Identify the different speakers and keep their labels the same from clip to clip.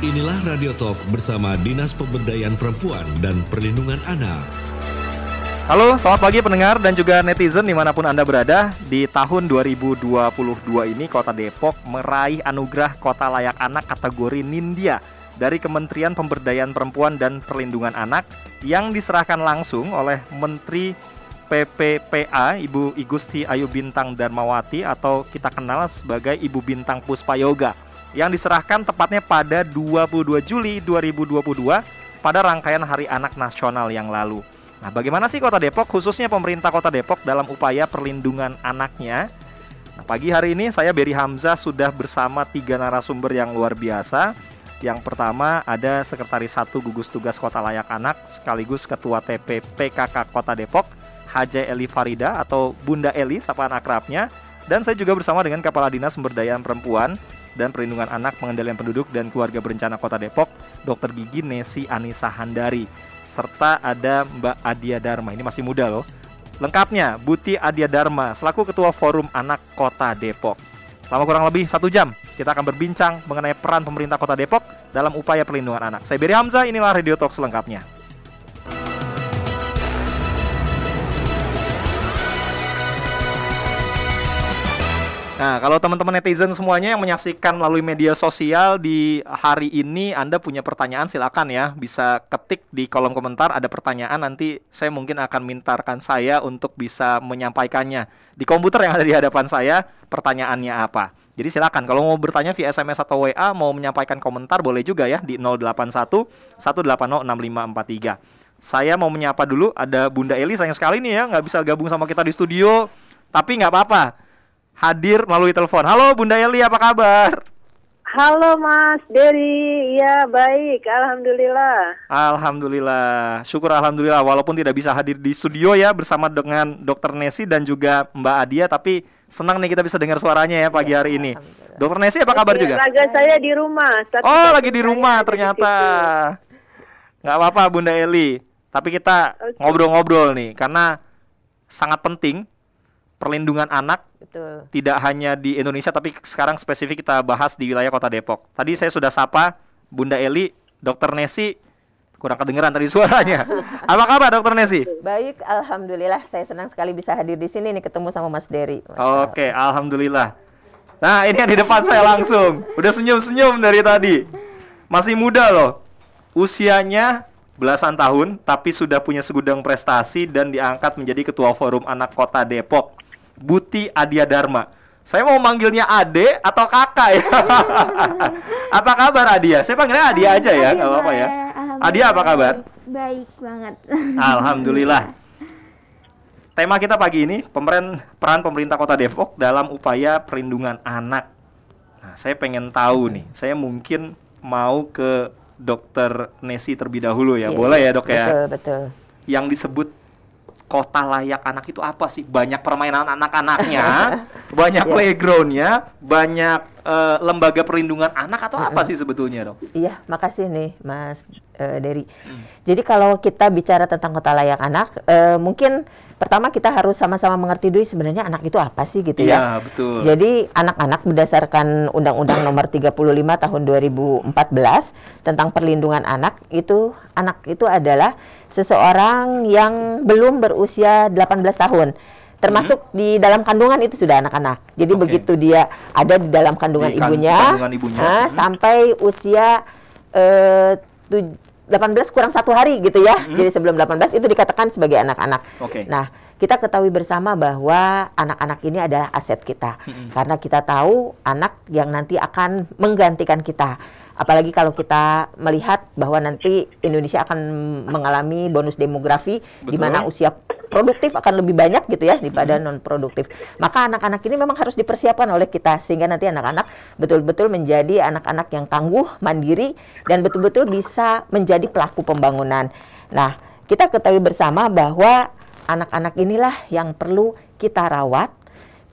Speaker 1: Inilah Radio Talk bersama Dinas Pemberdayaan Perempuan dan Perlindungan Anak.
Speaker 2: Halo, selamat pagi pendengar dan juga netizen dimanapun Anda berada. Di tahun 2022 ini Kota Depok meraih anugerah Kota Layak Anak kategori Nindya dari Kementerian Pemberdayaan Perempuan dan Perlindungan Anak yang diserahkan langsung oleh Menteri PPPA Ibu Igusti Ayu Bintang Darmawati atau kita kenal sebagai Ibu Bintang Puspayoga, yang diserahkan tepatnya pada 22 Juli 2022 pada rangkaian Hari Anak Nasional yang lalu. Nah, bagaimana sih Kota Depok, khususnya pemerintah Kota Depok dalam upaya perlindungan anaknya? Nah, pagi hari ini saya Berry Hamzah sudah bersama 3 narasumber yang luar biasa. Yang pertama ada Sekretaris 1 Gugus Tugas Kota Layak Anak sekaligus Ketua TP PKK Kota Depok, Haja Eli Farida atau Bunda Eli sapaan akrabnya. Dan saya juga bersama dengan Kepala Dinas Pemberdayaan Perempuan dan Perlindungan Anak, Pengendalian Penduduk dan Keluarga Berencana Kota Depok, Dr. Gigi Nesi Anissa Handari. Serta ada Mbak Adia Dharma, ini masih muda loh. Lengkapnya, Buti Adia Dharma, selaku Ketua Forum Anak Kota Depok. Selama kurang lebih 1 jam, kita akan berbincang mengenai peran pemerintah Kota Depok dalam upaya perlindungan anak. Saya Berry Hamzah, inilah Radio Talk selengkapnya. Nah, kalau teman-teman netizen semuanya yang menyaksikan melalui media sosial di hari ini, Anda punya pertanyaan silakan ya, bisa ketik di kolom komentar, ada pertanyaan, nanti saya mungkin akan mintakan saya untuk bisa menyampaikannya di komputer yang ada di hadapan saya, pertanyaannya apa. Jadi silakan kalau mau bertanya via SMS atau WA, mau menyampaikan komentar boleh juga ya di 081 180 6543. Saya mau menyapa dulu, ada Bunda Eli, sayang sekali nih ya nggak bisa gabung sama kita di studio, tapi nggak apa-apa, hadir melalui telepon. Halo Bunda Eli, apa kabar?
Speaker 3: Halo Mas Berry, ya baik, alhamdulillah.
Speaker 2: Alhamdulillah, syukur alhamdulillah. Walaupun tidak bisa hadir di studio ya bersama dengan Dr. Nesi dan juga Mbak Adia, tapi senang nih kita bisa dengar suaranya ya pagi hari ini. Dr. Nesi apa kabar juga?
Speaker 3: Raga saya di rumah.
Speaker 2: Oh, lagi di rumah ternyata. Nggak apa-apa Bunda Eli, tapi kita ngobrol-ngobrol nih karena sangat penting. Perlindungan anak. Betul. Tidak hanya di Indonesia, tapi sekarang spesifik kita bahas di wilayah Kota Depok. Tadi saya sudah sapa Bunda Eli, Dr. Nesi, kurang kedengeran tadi suaranya. Apa kabar Dr. Nesi?
Speaker 4: Baik, alhamdulillah. Saya senang sekali bisa hadir di sini nih, ketemu sama Mas Berry.
Speaker 2: Oke, alhamdulillah. Nah, ini yang di depan saya langsung. Udah senyum-senyum dari tadi. Masih muda loh. Usianya belasan tahun, tapi sudah punya segudang prestasi dan diangkat menjadi Ketua Forum Anak Kota Depok. Buti Adia Dharma. Saya mau manggilnya Ade atau kakak ya? Apa kabar Adia? Saya panggilnya Adia aja ya, nggak apa-apa ya. Adia apa kabar?
Speaker 5: Baik banget.
Speaker 2: Alhamdulillah. Tema kita pagi ini peran pemerintah Kota Depok dalam upaya perlindungan anak. Nah, saya pengen tahu nih. Saya mungkin mau ke Dr. Nesi terlebih dahulu ya. Boleh ya dok ya?
Speaker 4: Betul.
Speaker 2: Yang disebut Kota Layak Anak itu apa sih? Banyak permainan anak-anaknya, banyak playgroundnya, banyak lembaga perlindungan anak atau apa sih sebetulnya dok?
Speaker 4: Iya, makasih nih Mas Dery. Jadi kalau kita bicara tentang Kota Layak Anak, mungkin pertama kita harus sama-sama mengerti dulu sebenarnya anak itu apa sih gitu ya.
Speaker 2: Iya, betul.
Speaker 4: Jadi anak-anak berdasarkan Undang-Undang Nomor 35 Tahun 2014 tentang Perlindungan Anak itu adalah seseorang yang belum berusia 18 tahun. Termasuk di dalam kandungan itu sudah anak-anak. Jadi begitu dia ada di dalam kandungan ibunya, sampai usia 18 kurang 1 hari gitu ya. Jadi sebelum 18 itu dikatakan sebagai anak-anak. Nah, kita ketahui bersama bahwa anak-anak ini adalah aset kita. Karena kita tahu anak yang nanti akan menggantikan kita. Apalagi kalau kita melihat bahwa nanti Indonesia akan mengalami bonus demografi, di mana usia produktif akan lebih banyak gitu ya daripada non produktif. Maka anak-anak ini memang harus dipersiapkan oleh kita sehingga nanti anak-anak betul-betul menjadi anak-anak yang tangguh, mandiri dan betul-betul bisa menjadi pelaku pembangunan. Nah, kita ketahui bersama bahwa anak-anak inilah yang perlu kita rawat,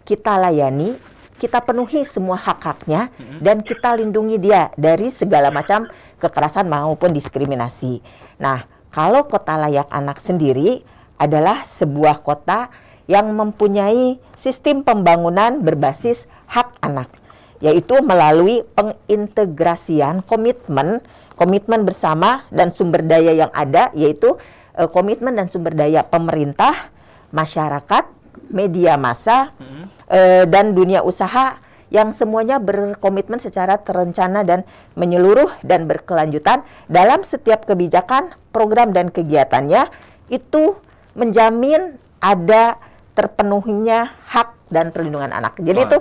Speaker 4: kita layani, kita penuhi semua hak-haknya dan kita lindungi dia dari segala macam kekerasan maupun diskriminasi. Nah, kalau Kota Layak Anak sendiri adalah sebuah kota yang mempunyai sistem pembangunan berbasis hak anak. yaitu melalui pengintegrasian komitmen bersama dan sumber daya yang ada, yaitu komitmen dan sumber daya pemerintah, masyarakat, media massa, dan dunia usaha yang semuanya berkomitmen secara terencana dan menyeluruh dan berkelanjutan dalam setiap kebijakan, program, dan kegiatannya, itu menjamin ada terpenuhinya hak dan perlindungan anak. Jadi itu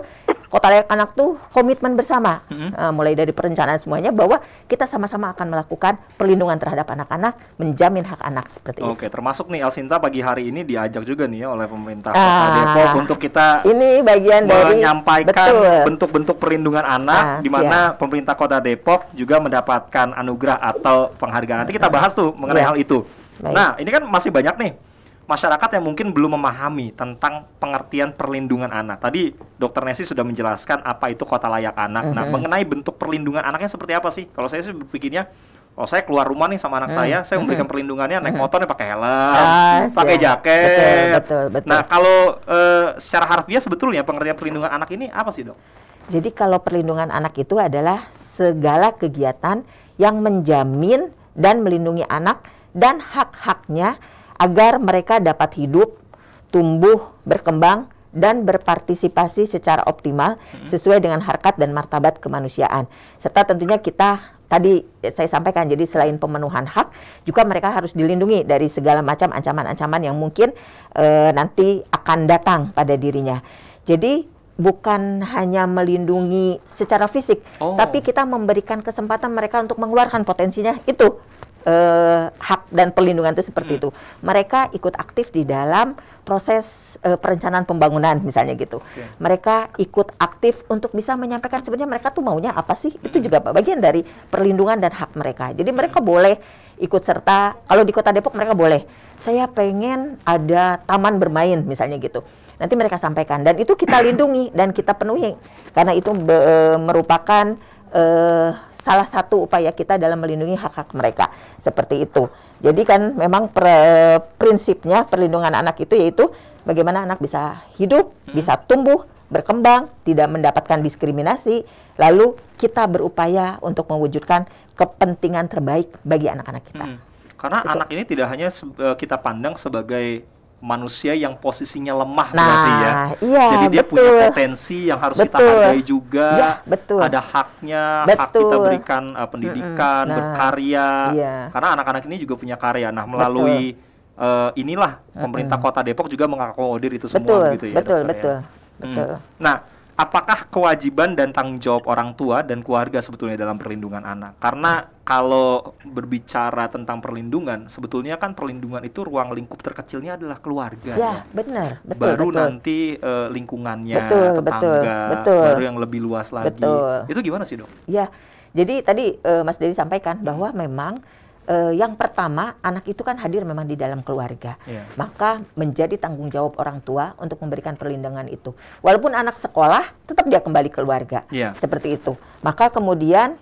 Speaker 4: Kota Layak Anak tuh komitmen bersama, mulai dari perencanaan semuanya, bahwa kita sama-sama akan melakukan perlindungan terhadap anak-anak, menjamin hak anak seperti itu.
Speaker 2: Oke, termasuk nih Elsinta pagi hari ini diajak juga nih ya oleh pemerintah Kota Depok untuk kita
Speaker 4: ini bagian dari
Speaker 2: menyampaikan bentuk-bentuk perlindungan anak, di mana pemerintah Kota Depok juga mendapatkan anugerah atau penghargaan. Nanti kita bahas tuh mengenai hal itu.
Speaker 4: Baik.
Speaker 2: Nah, ini kan masih banyak nih masyarakat yang mungkin belum memahami tentang pengertian perlindungan anak. Tadi Dr. Nesi sudah menjelaskan apa itu Kota Layak Anak. Nah, mengenai bentuk perlindungan anaknya seperti apa sih? Kalau saya sih berpikirnya, saya keluar rumah nih sama anak saya memberikan perlindungannya naik motornya pakai helm, pakai jaket.
Speaker 4: Betul.
Speaker 2: Nah, kalau secara harfiah sebetulnya pengertian perlindungan anak ini apa sih, Dok?
Speaker 4: Jadi kalau perlindungan anak itu adalah segala kegiatan yang menjamin dan melindungi anak dan hak-haknya agar mereka dapat hidup, tumbuh, berkembang, dan berpartisipasi secara optimal sesuai dengan harkat dan martabat kemanusiaan. Serta tentunya kita, tadi saya sampaikan, jadi selain pemenuhan hak, juga mereka harus dilindungi dari segala macam ancaman-ancaman yang mungkin nanti akan datang pada dirinya. Jadi bukan hanya melindungi secara fisik, tapi kita memberikan kesempatan mereka untuk mengeluarkan potensinya itu. Hak dan perlindungan itu seperti itu. Mereka ikut aktif di dalam proses perencanaan pembangunan misalnya gitu. Mereka ikut aktif untuk bisa menyampaikan sebenarnya mereka tuh maunya apa sih. Itu juga bagian dari perlindungan dan hak mereka. Jadi mereka boleh ikut serta. Kalau di Kota Depok mereka boleh, saya pengen ada taman bermain misalnya gitu. Nanti mereka sampaikan dan itu kita lindungi dan kita penuhi karena itu merupakan salah satu upaya kita dalam melindungi hak-hak mereka seperti itu. Jadi kan memang prinsipnya perlindungan anak itu yaitu bagaimana anak bisa hidup, bisa tumbuh, berkembang, tidak mendapatkan diskriminasi, lalu kita berupaya untuk mewujudkan kepentingan terbaik bagi anak-anak kita.
Speaker 2: Karena anak ini tidak hanya kita pandang sebagai manusia yang posisinya lemah berarti ya.
Speaker 4: Iya,
Speaker 2: jadi dia punya potensi yang harus kita hargai juga.
Speaker 4: Ya, betul.
Speaker 2: Ada haknya, hak kita berikan pendidikan, berkarya. Karena anak-anak ini juga punya karya. Nah, melalui inilah pemerintah Kota Depok juga mengakomodir itu semua gitu ya.
Speaker 4: Betul.
Speaker 2: Nah, apakah kewajiban dan tanggung jawab orang tua dan keluarga sebetulnya dalam perlindungan anak? Karena kalau berbicara tentang perlindungan, sebetulnya kan perlindungan itu ruang lingkup terkecilnya adalah keluarga.
Speaker 4: Ya, benar.
Speaker 2: Baru nanti lingkungannya, tetangga, baru yang lebih luas lagi. Itu gimana sih, Dok?
Speaker 4: Ya, jadi tadi Mas Dedi sampaikan bahwa memang yang pertama, anak itu kan hadir memang di dalam keluarga. Maka menjadi tanggung jawab orang tua untuk memberikan perlindungan itu. Walaupun anak sekolah, tetap dia kembali keluarga. Seperti itu. Maka kemudian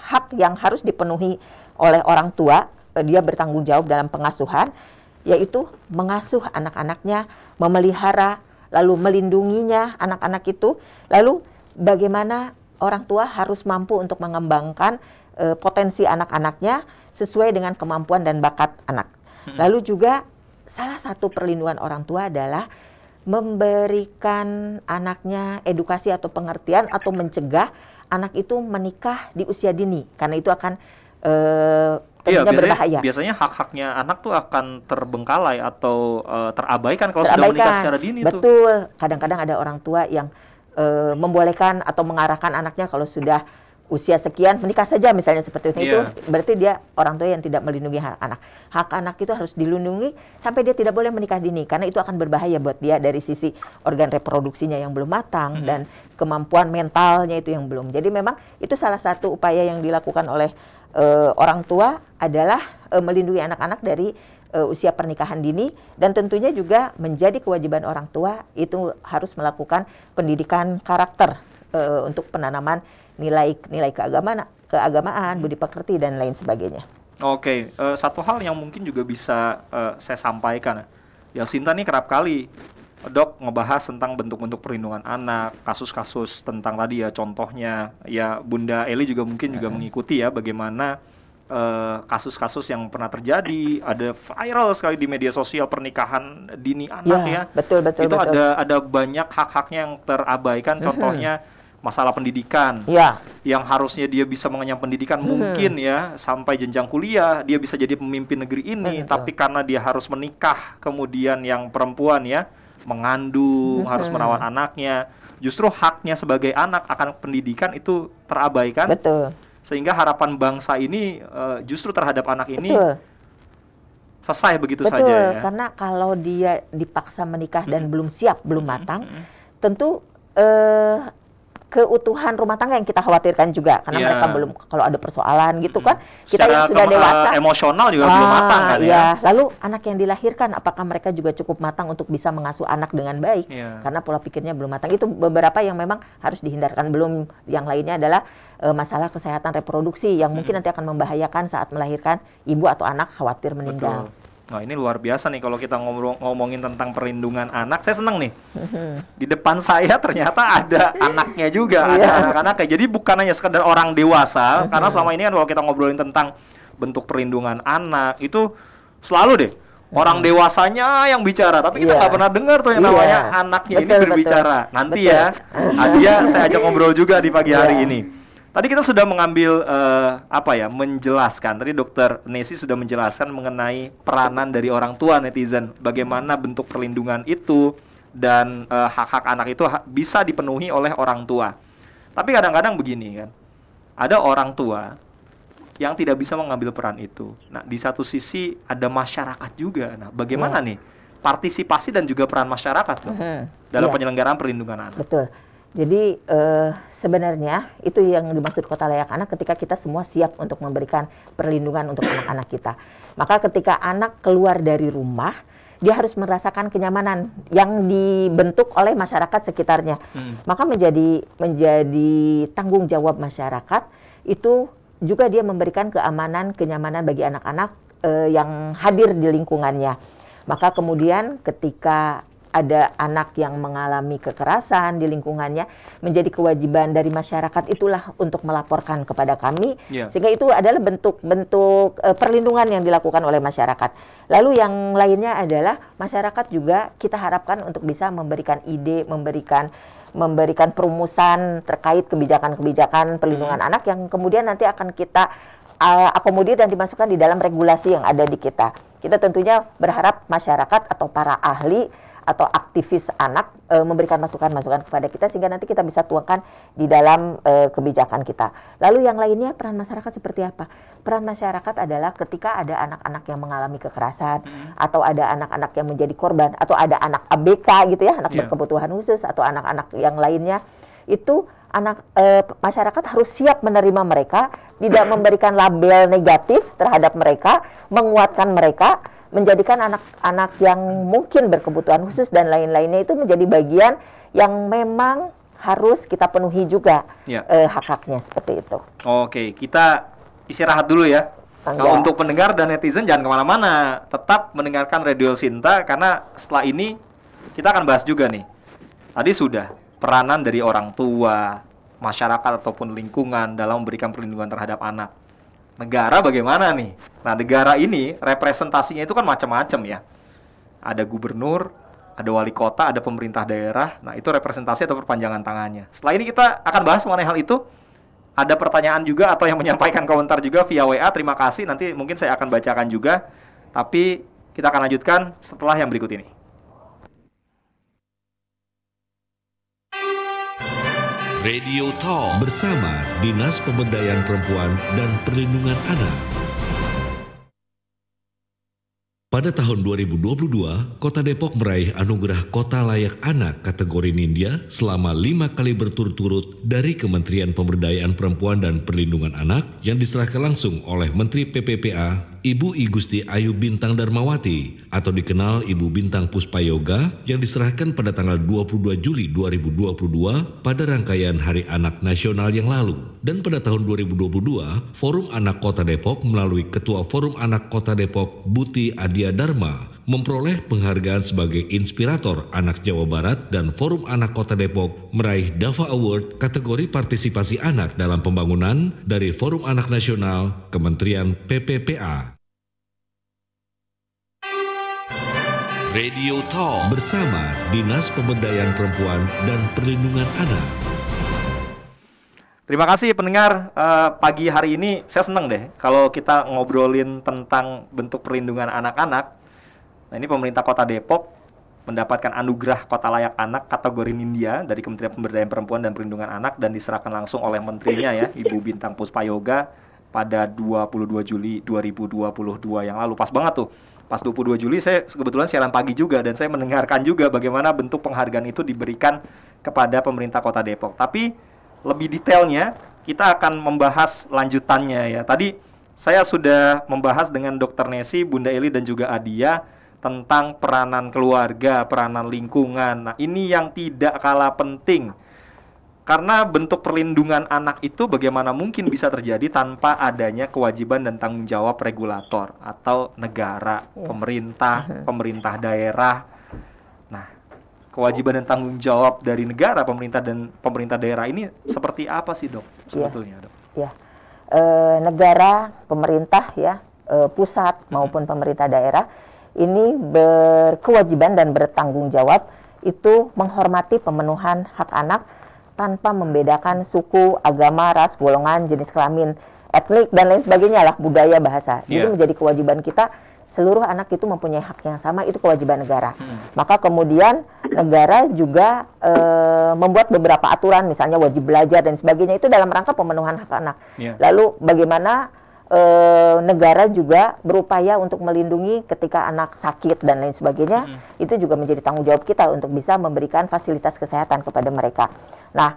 Speaker 4: hak yang harus dipenuhi oleh orang tua, dia bertanggung jawab dalam pengasuhan, yaitu mengasuh anak-anaknya, memelihara, lalu melindunginya anak-anak itu. Lalu bagaimana orang tua harus mampu untuk mengembangkan potensi anak-anaknya sesuai dengan kemampuan dan bakat anak. Lalu juga salah satu perlindungan orang tua adalah memberikan anaknya edukasi atau pengertian atau mencegah anak itu menikah di usia dini karena itu akan berbahaya. Biasanya
Speaker 2: hak-haknya anak tuh akan terbengkalai atau terabaikan kalau sudah menikah secara dini.
Speaker 4: Betul. Kadang-kadang ada orang tua yang membolehkan atau mengarahkan anaknya kalau sudah usia sekian menikah saja misalnya seperti itu. Itu berarti dia orang tua yang tidak melindungi hak anak. Hak anak itu harus dilindungi sampai dia tidak boleh menikah dini karena itu akan berbahaya buat dia dari sisi organ reproduksinya yang belum matang dan kemampuan mentalnya itu yang belum. Jadi memang itu salah satu upaya yang dilakukan oleh orang tua adalah melindungi anak-anak dari usia pernikahan dini dan tentunya juga menjadi kewajiban orang tua itu harus melakukan pendidikan karakter untuk penanaman nilai keagamaan, budi pekerti dan lain sebagainya.
Speaker 2: Oke, satu hal yang mungkin juga bisa saya sampaikan, ya Sinta nih kerap kali Dok ngebahas tentang bentuk-bentuk perlindungan anak, kasus-kasus tentang tadi ya contohnya ya Bunda Eli juga mungkin juga mengikuti ya bagaimana kasus-kasus yang pernah terjadi, ada viral sekali di media sosial pernikahan dini anak ya.
Speaker 4: Betul.
Speaker 2: Itu ada banyak hak-haknya yang terabaikan, contohnya masalah pendidikan.
Speaker 4: Ya.
Speaker 2: Yang harusnya dia bisa mengenyam pendidikan mungkin ya sampai jenjang kuliah, dia bisa jadi pemimpin negeri ini, tapi karena dia harus menikah, kemudian yang perempuan ya mengandung, harus merawat anaknya, justru haknya sebagai anak akan pendidikan itu terabaikan.
Speaker 4: Betul.
Speaker 2: Sehingga harapan bangsa ini justru terhadap anak ini selesai begitu
Speaker 4: Betul,
Speaker 2: saja ya.
Speaker 4: Karena kalau dia dipaksa menikah dan belum siap, belum matang, tentu keutuhan rumah tangga yang kita khawatirkan juga karena mereka belum, kalau ada persoalan gitu kan, kita yang sudah dewasa
Speaker 2: emosional juga belum matang kan ya.
Speaker 4: Lalu anak yang dilahirkan apakah mereka juga cukup matang untuk bisa mengasuh anak dengan baik, karena pola pikirnya belum matang. Itu beberapa yang memang harus dihindarkan. Belum yang lainnya adalah masalah kesehatan reproduksi yang mungkin nanti akan membahayakan saat melahirkan, ibu atau anak khawatir meninggal.
Speaker 2: Betul. Nah ini luar biasa nih kalau kita ngomongin tentang perlindungan anak. Saya seneng nih, di depan saya ternyata ada anaknya juga, ada anak-anaknya. Jadi bukan hanya sekedar orang dewasa, karena selama ini kan kalau kita ngobrolin tentang bentuk perlindungan anak, itu selalu deh orang dewasanya yang bicara, tapi kita nggak pernah dengar tuh yang namanya anaknya ini berbicara. Nanti ya, Adia saya ajak ngobrol juga di pagi hari ini. Tadi kita sudah mengambil menjelaskan. Tadi Dokter Nesi sudah menjelaskan mengenai peranan dari orang tua netizen, bagaimana bentuk perlindungan itu dan hak-hak anak itu bisa dipenuhi oleh orang tua. Tapi kadang-kadang begini kan, ada orang tua yang tidak bisa mengambil peran itu. Nah, di satu sisi ada masyarakat juga. Nah, bagaimana nih partisipasi dan juga peran masyarakat dalam penyelenggaraan perlindungan anak?
Speaker 4: Betul. Jadi sebenarnya itu yang dimaksud Kota Layak Anak ketika kita semua siap untuk memberikan perlindungan untuk anak-anak kita. Maka ketika anak keluar dari rumah, dia harus merasakan kenyamanan yang dibentuk oleh masyarakat sekitarnya. Maka menjadi tanggung jawab masyarakat itu juga dia memberikan keamanan, kenyamanan bagi anak-anak yang hadir di lingkungannya. Maka kemudian ketika ada anak yang mengalami kekerasan di lingkungannya, menjadi kewajiban dari masyarakat itulah untuk melaporkan kepada kami, sehingga itu adalah bentuk-bentuk perlindungan yang dilakukan oleh masyarakat. Lalu yang lainnya adalah masyarakat juga kita harapkan untuk bisa memberikan ide, memberikan perumusan terkait kebijakan-kebijakan perlindungan anak yang kemudian nanti akan kita akomodir dan dimasukkan di dalam regulasi yang ada di kita. Kita tentunya berharap masyarakat atau para ahli atau aktivis anak memberikan masukan-masukan kepada kita sehingga nanti kita bisa tuangkan di dalam kebijakan kita. Lalu yang lainnya peran masyarakat seperti apa? Peran masyarakat adalah ketika ada anak-anak yang mengalami kekerasan atau ada anak-anak yang menjadi korban atau ada anak ABK gitu ya, anak berkebutuhan khusus atau anak-anak yang lainnya, itu masyarakat harus siap menerima mereka, tidak memberikan label negatif terhadap mereka, menguatkan mereka, menjadikan anak-anak yang mungkin berkebutuhan khusus dan lain-lainnya itu menjadi bagian yang memang harus kita penuhi juga hak-haknya seperti itu.
Speaker 2: Oke, kita istirahat dulu ya. Kalau untuk pendengar dan netizen jangan kemana-mana, tetap mendengarkan Radio Sinta karena setelah ini kita akan bahas juga nih. Tadi sudah peranan dari orang tua, masyarakat ataupun lingkungan dalam memberikan perlindungan terhadap anak. Negara bagaimana nih? Nah, negara ini representasinya itu kan macam-macam ya. Ada gubernur, ada wali kota, ada pemerintah daerah. Nah, itu representasi atau perpanjangan tangannya. Setelah ini kita akan bahas mengenai hal itu. Ada pertanyaan juga atau yang menyampaikan komentar juga via WA. Terima kasih. Nanti mungkin saya akan bacakan juga. Tapi kita akan lanjutkan setelah yang berikut ini.
Speaker 1: Radio Talk bersama Dinas Pemberdayaan Perempuan dan Perlindungan Anak. Pada tahun 2022, Kota Depok meraih anugerah Kota Layak Anak kategori Nindya selama 5 kali berturut-turut dari Kementerian Pemberdayaan Perempuan dan Perlindungan Anak yang diserahkan langsung oleh Menteri PPPA Ibu I Gusti Ayu Bintang Darmawati atau dikenal Ibu Bintang Puspayoga yang diserahkan pada tanggal 22 Juli 2022 pada rangkaian Hari Anak Nasional yang lalu. Dan pada tahun 2022, Forum Anak Kota Depok melalui Ketua Forum Anak Kota Depok Buti Adia Dharma memperoleh penghargaan sebagai Inspirator Anak Jawa Barat dan Forum Anak Kota Depok meraih DAVA Award kategori partisipasi anak dalam pembangunan dari Forum Anak Nasional Kementerian PPPA. Radio Talk bersama Dinas Pemberdayaan Perempuan dan Perlindungan Anak.
Speaker 2: Terima kasih pendengar, pagi hari ini saya senang deh kalau kita ngobrolin tentang bentuk perlindungan anak-anak. Nah, ini pemerintah Kota Depok mendapatkan anugerah Kota Layak Anak kategori Nindya dari Kementerian Pemberdayaan Perempuan dan Perlindungan Anak dan diserahkan langsung oleh menterinya ya, Ibu Bintang Puspayoga pada 22 Juli 2022 yang lalu. Pas banget tuh. Pas 22 Juli saya kebetulan siaran pagi juga dan saya mendengarkan juga bagaimana bentuk penghargaan itu diberikan kepada pemerintah Kota Depok. Tapi lebih detailnya kita akan membahas lanjutannya ya. Tadi saya sudah membahas dengan Dr. Nesi, Bunda Eli dan juga Adia tentang peranan keluarga, peranan lingkungan. Nah, ini yang tidak kalah penting. Karena bentuk perlindungan anak itu bagaimana mungkin bisa terjadi tanpa adanya kewajiban dan tanggung jawab regulator atau negara, pemerintah daerah. Nah, kewajiban dan tanggung jawab dari negara, pemerintah dan pemerintah daerah ini seperti apa sih, Dok? Sebetulnya, Dok.
Speaker 4: Ya, negara, pemerintah ya, pusat maupun pemerintah daerah ini berkewajiban dan bertanggung jawab itu menghormati pemenuhan hak anak tanpa membedakan suku, agama, ras, golongan, jenis kelamin, etnik dan lain sebagainya lah, budaya, bahasa. Jadi menjadi kewajiban kita. Seluruh anak itu mempunyai hak yang sama, itu kewajiban negara. Maka kemudian negara juga membuat beberapa aturan, misalnya wajib belajar dan sebagainya, itu dalam rangka pemenuhan hak anak. Lalu bagaimana negara juga berupaya untuk melindungi ketika anak sakit dan lain sebagainya, itu juga menjadi tanggung jawab kita untuk bisa memberikan fasilitas kesehatan kepada mereka. Nah,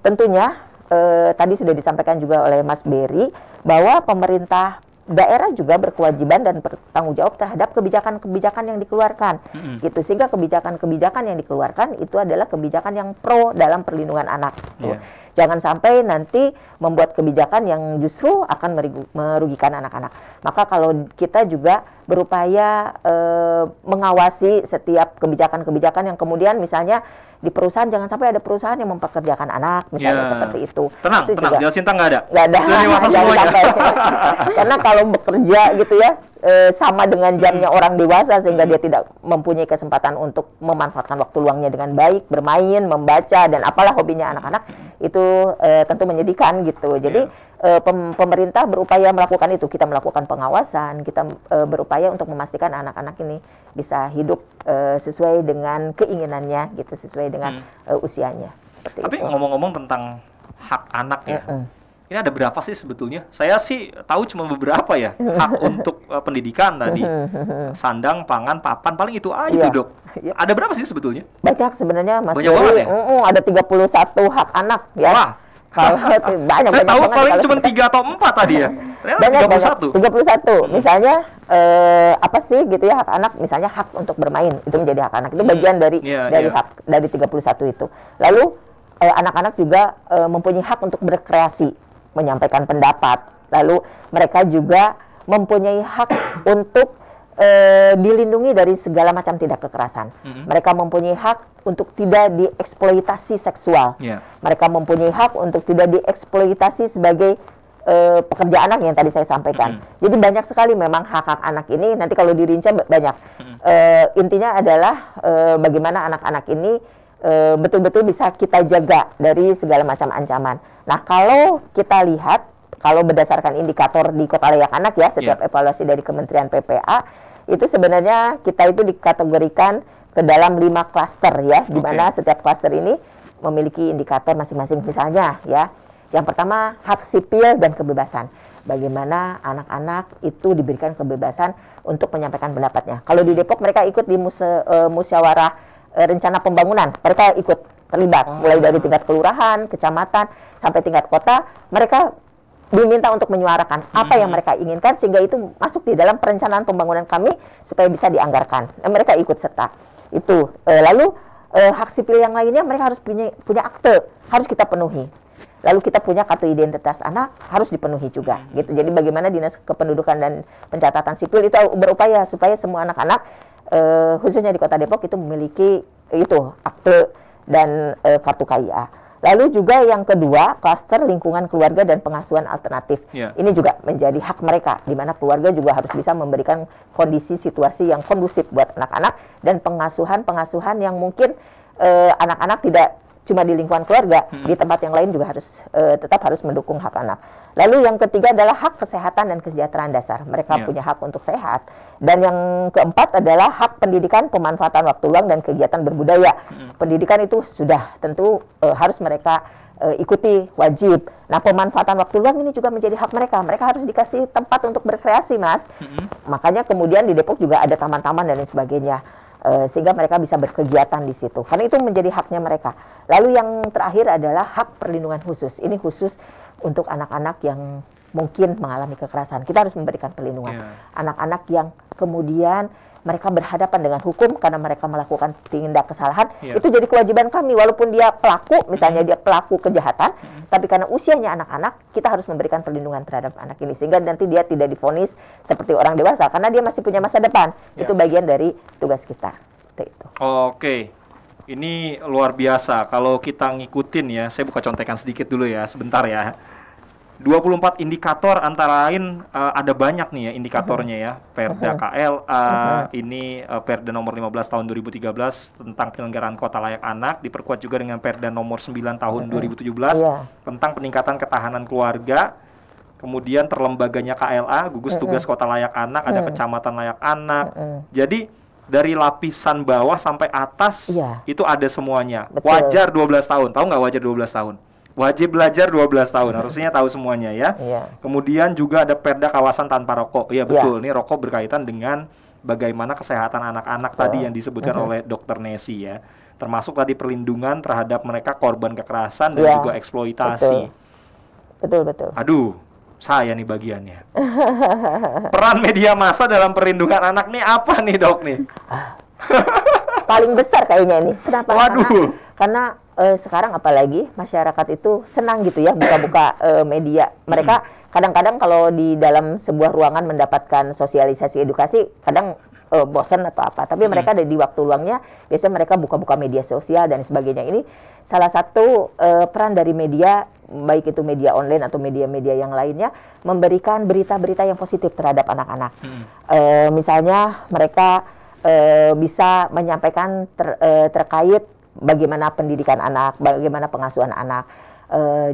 Speaker 4: tentunya tadi sudah disampaikan juga oleh Mas Berry bahwa pemerintah daerah juga berkewajiban dan bertanggung jawab terhadap kebijakan-kebijakan yang dikeluarkan, gitu. Sehingga kebijakan-kebijakan yang dikeluarkan itu adalah kebijakan yang pro dalam perlindungan anak. Gitu. Jangan sampai nanti membuat kebijakan yang justru akan merugikan anak-anak. Maka kalau kita juga berupaya mengawasi setiap kebijakan-kebijakan yang kemudian misalnya di perusahaan, jangan sampai ada perusahaan yang mempekerjakan anak, misalnya seperti itu.
Speaker 2: Tenang,
Speaker 4: itu
Speaker 2: tenang, Del Sinta nggak ada.
Speaker 4: Nggak ada. Karena kalau bekerja gitu ya, sama dengan jamnya orang dewasa sehingga dia tidak mempunyai kesempatan untuk memanfaatkan waktu luangnya dengan baik, bermain, membaca, dan apalah hobinya anak-anak, itu tentu menyedihkan gitu. Jadi pemerintah berupaya melakukan itu. Kita melakukan pengawasan, kita berupaya untuk memastikan anak-anak ini bisa hidup sesuai dengan keinginannya gitu, sesuai dengan usianya.
Speaker 2: Tapi ngomong-ngomong tentang hak anak ya, ini ada berapa sih sebetulnya? Saya sih tahu cuma beberapa ya. Hak untuk pendidikan tadi, sandang, pangan, papan, paling itu aja tuh, Dok. Ada berapa sih sebetulnya?
Speaker 4: Banyak sebenarnya, Mas.
Speaker 2: Banyak banget ya?
Speaker 4: Ada 31 hak anak ya.
Speaker 2: Wah.
Speaker 4: Kalau banyak,
Speaker 2: saya tahu paling cuma 3 atau 4 tadi ya. Ternyata 31. Misalnya apa sih gitu ya hak anak, misalnya hak untuk bermain, itu menjadi hak anak. Itu bagian dari hak dari 31 itu. Lalu anak-anak juga mempunyai hak untuk berkreasi, menyampaikan pendapat. Lalu mereka juga mempunyai hak untuk dilindungi dari segala macam tindak kekerasan. Mereka mempunyai hak untuk tidak dieksploitasi seksual. Mereka mempunyai hak untuk tidak dieksploitasi sebagai pekerja anak yang tadi saya sampaikan. Jadi banyak sekali memang hak-hak anak ini. Nanti kalau dirinci banyak. Intinya adalah bagaimana anak-anak ini betul-betul bisa kita jaga dari segala macam ancaman. Nah, kalau kita lihat, kalau berdasarkan indikator di Kota Layak Anak ya, setiap evaluasi dari Kementerian PPA, itu sebenarnya kita itu dikategorikan ke dalam 5 klaster ya, di mana setiap klaster ini memiliki indikator masing-masing. Misalnya ya, yang pertama hak sipil dan kebebasan. Bagaimana anak-anak itu diberikan kebebasan untuk menyampaikan pendapatnya. Kalau di Depok mereka ikut di musyawarah rencana pembangunan, mereka ikut terlibat mulai dari tingkat kelurahan, kecamatan sampai tingkat kota. Mereka diminta untuk menyuarakan apa yang mereka inginkan sehingga itu masuk di dalam perencanaan pembangunan kami supaya bisa dianggarkan. Mereka ikut serta. Itu lalu hak sipil yang lainnya mereka harus punya akte, harus kita penuhi.
Speaker 4: lalu kita punya kartu identitas anak harus dipenuhi juga gitu. Jadi bagaimana Dinas Kependudukan dan Pencatatan Sipil itu berupaya supaya semua anak-anak khususnya di Kota Depok itu memiliki itu akte dan kartu KIA. Lalu juga yang kedua, klaster lingkungan keluarga dan pengasuhan alternatif. Ini juga menjadi hak mereka, di mana keluarga juga harus bisa memberikan kondisi situasi yang kondusif buat anak-anak, dan pengasuhan yang mungkin anak-anak tidak cuma di lingkungan keluarga, di tempat yang lain juga harus tetap harus mendukung hak anak. Lalu yang ketiga adalah hak kesehatan dan kesejahteraan dasar. Mereka punya hak untuk sehat. Dan yang keempat adalah hak pendidikan, pemanfaatan waktu luang, dan kegiatan berbudaya. Pendidikan itu sudah tentu harus mereka ikuti, wajib. Nah, pemanfaatan waktu luang ini juga menjadi hak mereka. Mereka harus dikasih tempat untuk berkreasi, Mas. Makanya kemudian di Depok juga ada taman-taman dan lain sebagainya. Sehingga mereka bisa berkegiatan di situ. Karena itu menjadi haknya mereka. Lalu yang terakhir adalah hak perlindungan khusus. Ini khusus untuk anak-anak yang mungkin mengalami kekerasan. Kita harus memberikan perlindungan. Anak-anak yang kemudian mereka berhadapan dengan hukum karena mereka melakukan tindak kesalahan, itu jadi kewajiban kami. Walaupun dia pelaku, misalnya dia pelaku kejahatan, tapi karena usianya anak-anak, kita harus memberikan perlindungan terhadap anak ini. Sehingga nanti dia tidak divonis seperti orang dewasa, karena dia masih punya masa depan. Itu bagian dari tugas kita. Seperti itu.
Speaker 2: Oke. Ini luar biasa. Kalau kita ngikutin ya, saya buka contekan sedikit dulu ya, sebentar ya. 24 indikator antara lain ada banyak nih ya indikatornya ya. Perda KLA, ini Perda nomor 15 tahun 2013 tentang penyelenggaraan kota layak anak, diperkuat juga dengan Perda nomor 9 tahun 2017 tentang peningkatan ketahanan keluarga. Kemudian terlembaganya KLA, gugus tugas kota layak anak, ada kecamatan layak anak. Jadi dari lapisan bawah sampai atas itu ada semuanya. Wajar 12 tahun. Tahu nggak wajar 12 tahun? Wajib belajar 12 tahun. Harusnya tahu semuanya ya. Kemudian juga ada Perda kawasan tanpa rokok. Iya betul. Ini rokok berkaitan dengan bagaimana kesehatan anak-anak tadi yang disebutkan oleh Dr. Nesi ya. Termasuk tadi perlindungan terhadap mereka korban kekerasan dan juga eksploitasi.
Speaker 4: Betul.
Speaker 2: Aduh, saya nih bagiannya. Peran media massa dalam perlindungan anak nih apa nih, Dok nih?
Speaker 4: Paling besar kayaknya ini. Kenapa?
Speaker 2: Waduh.
Speaker 4: Karena sekarang apalagi masyarakat itu senang gitu ya buka-buka media. Mereka kadang-kadang kalau di dalam sebuah ruangan mendapatkan sosialisasi edukasi, kadang bosan atau apa. Tapi mereka di waktu luangnya biasanya mereka buka-buka media sosial dan sebagainya. Ini salah satu peran dari media, baik itu media online atau media-media yang lainnya, memberikan berita-berita yang positif terhadap anak-anak. Misalnya mereka bisa menyampaikan terkait bagaimana pendidikan anak, bagaimana pengasuhan anak.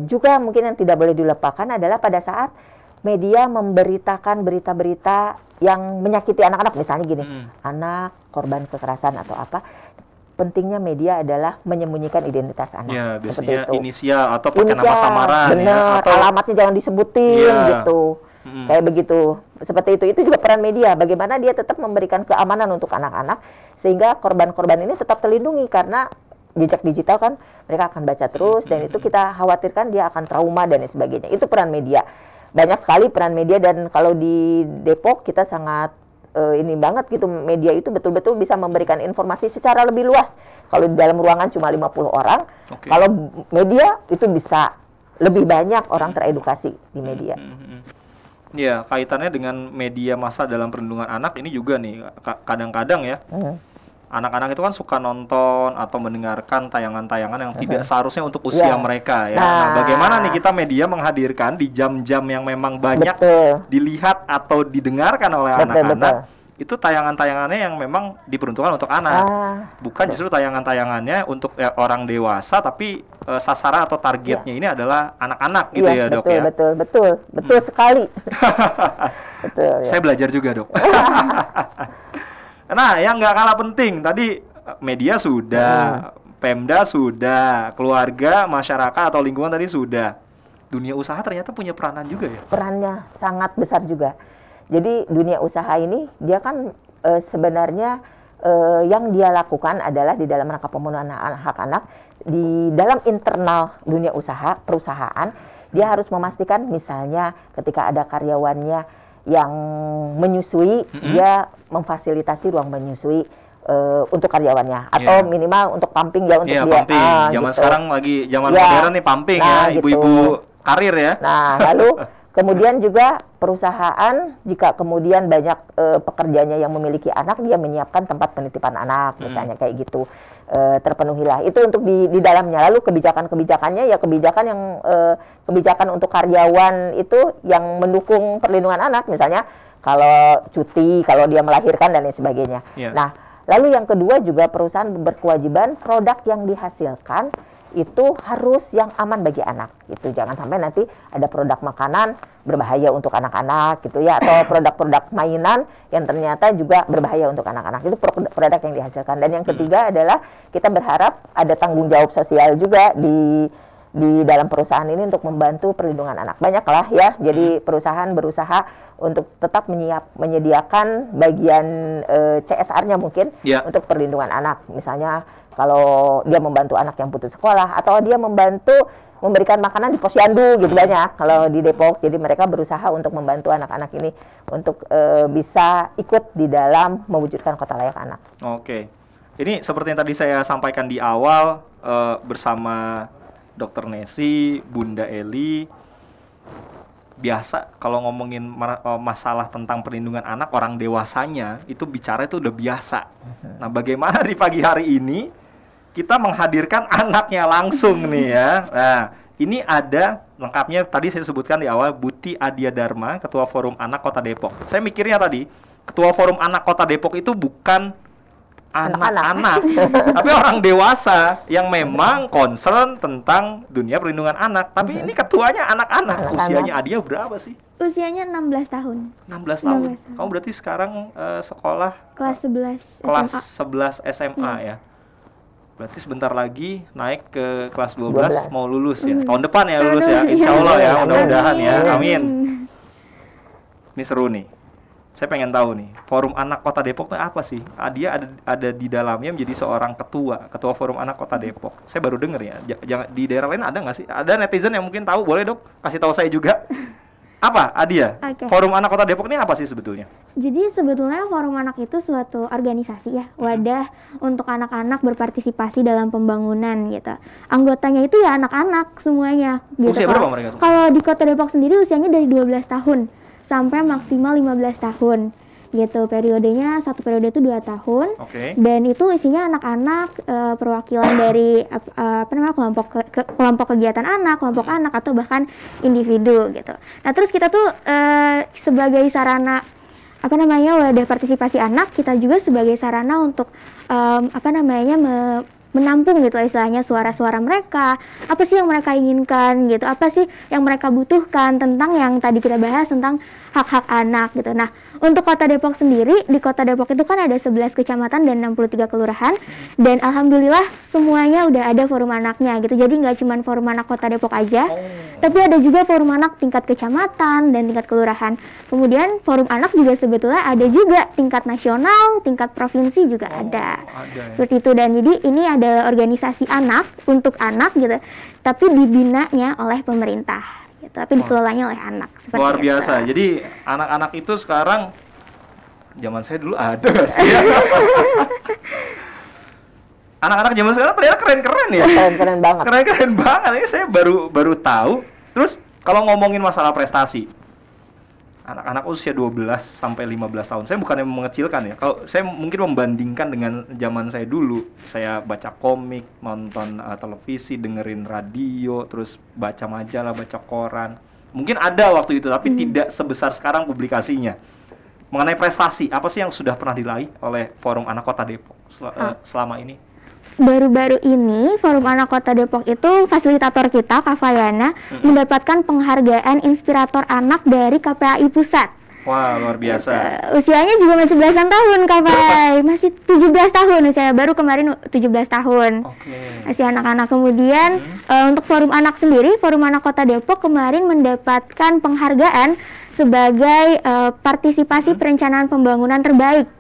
Speaker 4: Juga mungkin yang tidak boleh dilupakan adalah pada saat media memberitakan berita-berita yang menyakiti anak-anak, misalnya gini, anak korban kekerasan atau apa. Pentingnya media adalah menyembunyikan identitas anak.
Speaker 2: Ya, biasanya
Speaker 4: seperti itu.
Speaker 2: Inisial atau pakai nama samaran.
Speaker 4: Bener,
Speaker 2: ya, atau
Speaker 4: alamatnya jangan disebutin gitu. Kayak begitu. Seperti itu juga peran media. Bagaimana dia tetap memberikan keamanan untuk anak-anak sehingga korban-korban ini tetap terlindungi, karena jejak digital kan mereka akan baca terus dan itu kita khawatirkan dia akan trauma dan sebagainya. Itu peran media. Banyak sekali peran media, dan kalau di Depok kita sangat ini banget gitu, media itu betul-betul bisa memberikan informasi secara lebih luas. Kalau di dalam ruangan cuma 50 orang, kalau media itu bisa lebih banyak orang teredukasi di media.
Speaker 2: Ya, kaitannya dengan media massa dalam perlindungan anak ini juga nih, kadang-kadang ya, anak-anak itu kan suka nonton atau mendengarkan tayangan-tayangan yang tidak seharusnya untuk usia mereka ya. Nah, bagaimana nih kita media menghadirkan di jam-jam yang memang banyak dilihat atau didengarkan oleh anak-anak, itu tayangan-tayangannya yang memang diperuntukkan untuk anak. Bukan justru tayangan-tayangannya untuk orang dewasa, tapi sasaran atau targetnya ini adalah anak-anak gitu ya, Dok ya. Betul sekali. Betul. Saya belajar juga, Dok. Nah, yang nggak kalah penting tadi, media sudah, Pemda sudah, keluarga, masyarakat atau lingkungan tadi sudah. Dunia usaha ternyata punya peranan juga ya? Perannya
Speaker 4: sangat besar juga. Jadi dunia usaha ini dia kan sebenarnya yang dia lakukan adalah di dalam rangka pemenuhan hak anak, di dalam internal dunia usaha, perusahaan, dia harus memastikan misalnya ketika ada karyawannya yang menyusui, dia memfasilitasi ruang menyusui untuk karyawannya atau minimal untuk pumping ya untuk dia.
Speaker 2: Pumping. Zaman
Speaker 4: gitu.
Speaker 2: sekarang lagi zaman modern nih pumping ibu-ibu karir ya.
Speaker 4: Nah, lalu kemudian juga perusahaan jika kemudian banyak pekerjanya yang memiliki anak, dia menyiapkan tempat penitipan anak misalnya kayak gitu. Terpenuhilah itu untuk di dalamnya. Lalu kebijakannya ya kebijakan yang kebijakan untuk karyawan itu yang mendukung perlindungan anak, misalnya kalau cuti, kalau dia melahirkan dan lain sebagainya. Nah, lalu yang kedua juga perusahaan berkewajiban produk yang dihasilkan itu harus yang aman bagi anak. Itu jangan sampai nanti ada produk makanan berbahaya untuk anak-anak gitu ya, atau produk-produk mainan yang ternyata juga berbahaya untuk anak-anak. Itu produk yang dihasilkan. Dan yang ketiga adalah kita berharap ada tanggung jawab sosial juga di dalam perusahaan ini untuk membantu perlindungan anak. Banyaklah ya. Jadi perusahaan berusaha untuk tetap menyediakan bagian CSR-nya mungkin untuk perlindungan anak. Misalnya kalau dia membantu anak yang putus sekolah atau dia membantu memberikan makanan di posyandu gitu banyak kalau di Depok. Jadi mereka berusaha untuk membantu anak-anak ini untuk bisa ikut di dalam mewujudkan kota layak anak.
Speaker 2: Oke. Ini seperti yang tadi saya sampaikan di awal bersama Dr. Nesi, Bunda Eli. Biasa kalau ngomongin masalah tentang perlindungan anak, orang dewasanya itu bicara itu udah biasa. Nah, bagaimana di pagi hari ini kita menghadirkan anaknya langsung nih ya. Nah, ini ada lengkapnya tadi saya sebutkan di awal, Buti Adia Dharma, Ketua Forum Anak Kota Depok. Saya mikirnya tadi, Ketua Forum Anak Kota Depok itu bukan anak-anak, tapi orang dewasa yang memang concern tentang dunia perlindungan anak. Tapi ini ketuanya anak-anak. Usianya Adia berapa sih?
Speaker 5: Usianya 16 tahun.
Speaker 2: 16 tahun. Kamu berarti sekarang sekolah
Speaker 5: kelas 11
Speaker 2: kelas
Speaker 5: SMA.
Speaker 2: 11 SMA ya. Berarti sebentar lagi naik ke kelas 12 mau lulus ya. Tahun depan ya lulus ya. Insya Allah ya, mudah-mudahan ya. Amin. Ini seru nih. Saya pengen tahu nih, Forum Anak Kota Depok itu apa sih? Dia ada di dalamnya menjadi seorang ketua Forum Anak Kota Depok. Saya baru dengar ya. Jangan di daerah lain ada nggak sih? Ada netizen yang mungkin tahu, boleh dok kasih tahu saya juga. Apa Adia? Forum Anak Kota Depok ini apa sih sebetulnya?
Speaker 5: Jadi sebetulnya Forum Anak itu suatu organisasi ya, wadah untuk anak-anak berpartisipasi dalam pembangunan gitu. Anggotanya itu ya anak-anak semuanya gitu.
Speaker 2: Usia berapa mereka?
Speaker 5: Kalau di Kota Depok sendiri usianya dari 12 tahun sampai maksimal 15 tahun gitu. Periodenya, satu periode itu 2 tahun. Dan itu isinya anak-anak, perwakilan dari kelompok kegiatan anak, kelompok anak, atau bahkan individu gitu. Nah, terus kita tuh sebagai sarana wadah partisipasi anak, kita juga sebagai sarana untuk menampung gitu istilahnya suara-suara mereka, apa sih yang mereka inginkan gitu, apa sih yang mereka butuhkan tentang yang tadi kita bahas tentang hak-hak anak gitu. Nah, untuk Kota Depok sendiri, di Kota Depok itu kan ada 11 kecamatan dan 63 kelurahan, dan alhamdulillah semuanya udah ada forum anaknya gitu. Jadi nggak cuma forum anak Kota Depok aja, tapi ada juga forum anak tingkat kecamatan dan tingkat kelurahan. Kemudian forum anak juga sebetulnya ada juga tingkat nasional, tingkat provinsi juga ada ya. Seperti itu. Dan jadi ini ada organisasi anak untuk anak gitu, tapi dibinanya oleh pemerintah gitu, tapi dikelolanya oleh anak. Seperti
Speaker 2: luar biasa.
Speaker 5: itu.
Speaker 2: Jadi anak-anak itu sekarang, zaman saya dulu ada nggak sih? Anak-anak zaman sekarang ternyata keren-keren ya.
Speaker 4: Keren-keren banget.
Speaker 2: Keren-keren banget. Ini saya baru tahu. Terus kalau ngomongin masalah prestasi, anak-anak usia 12 sampai 15 tahun. Saya bukannya mengecilkan ya. Kalau saya mungkin membandingkan dengan zaman saya dulu. Saya baca komik, nonton televisi, dengerin radio, terus baca majalah, baca koran. Mungkin ada waktu itu, tapi tidak sebesar sekarang publikasinya. Mengenai prestasi, apa sih yang sudah pernah diraih oleh Forum Anak Kota Depok selama ini?
Speaker 5: Baru-baru ini Forum Anak Kota Depok itu fasilitator kita, Kak Fayana, mendapatkan penghargaan inspirator anak dari KPAI Pusat.
Speaker 2: Wah, luar biasa.
Speaker 5: Usianya juga masih belasan tahun, Kak Fay. Masih 17 tahun usia, baru kemarin 17 tahun. Masih anak-anak. Kemudian untuk Forum Anak sendiri, Forum Anak Kota Depok kemarin mendapatkan penghargaan sebagai partisipasi perencanaan pembangunan terbaik.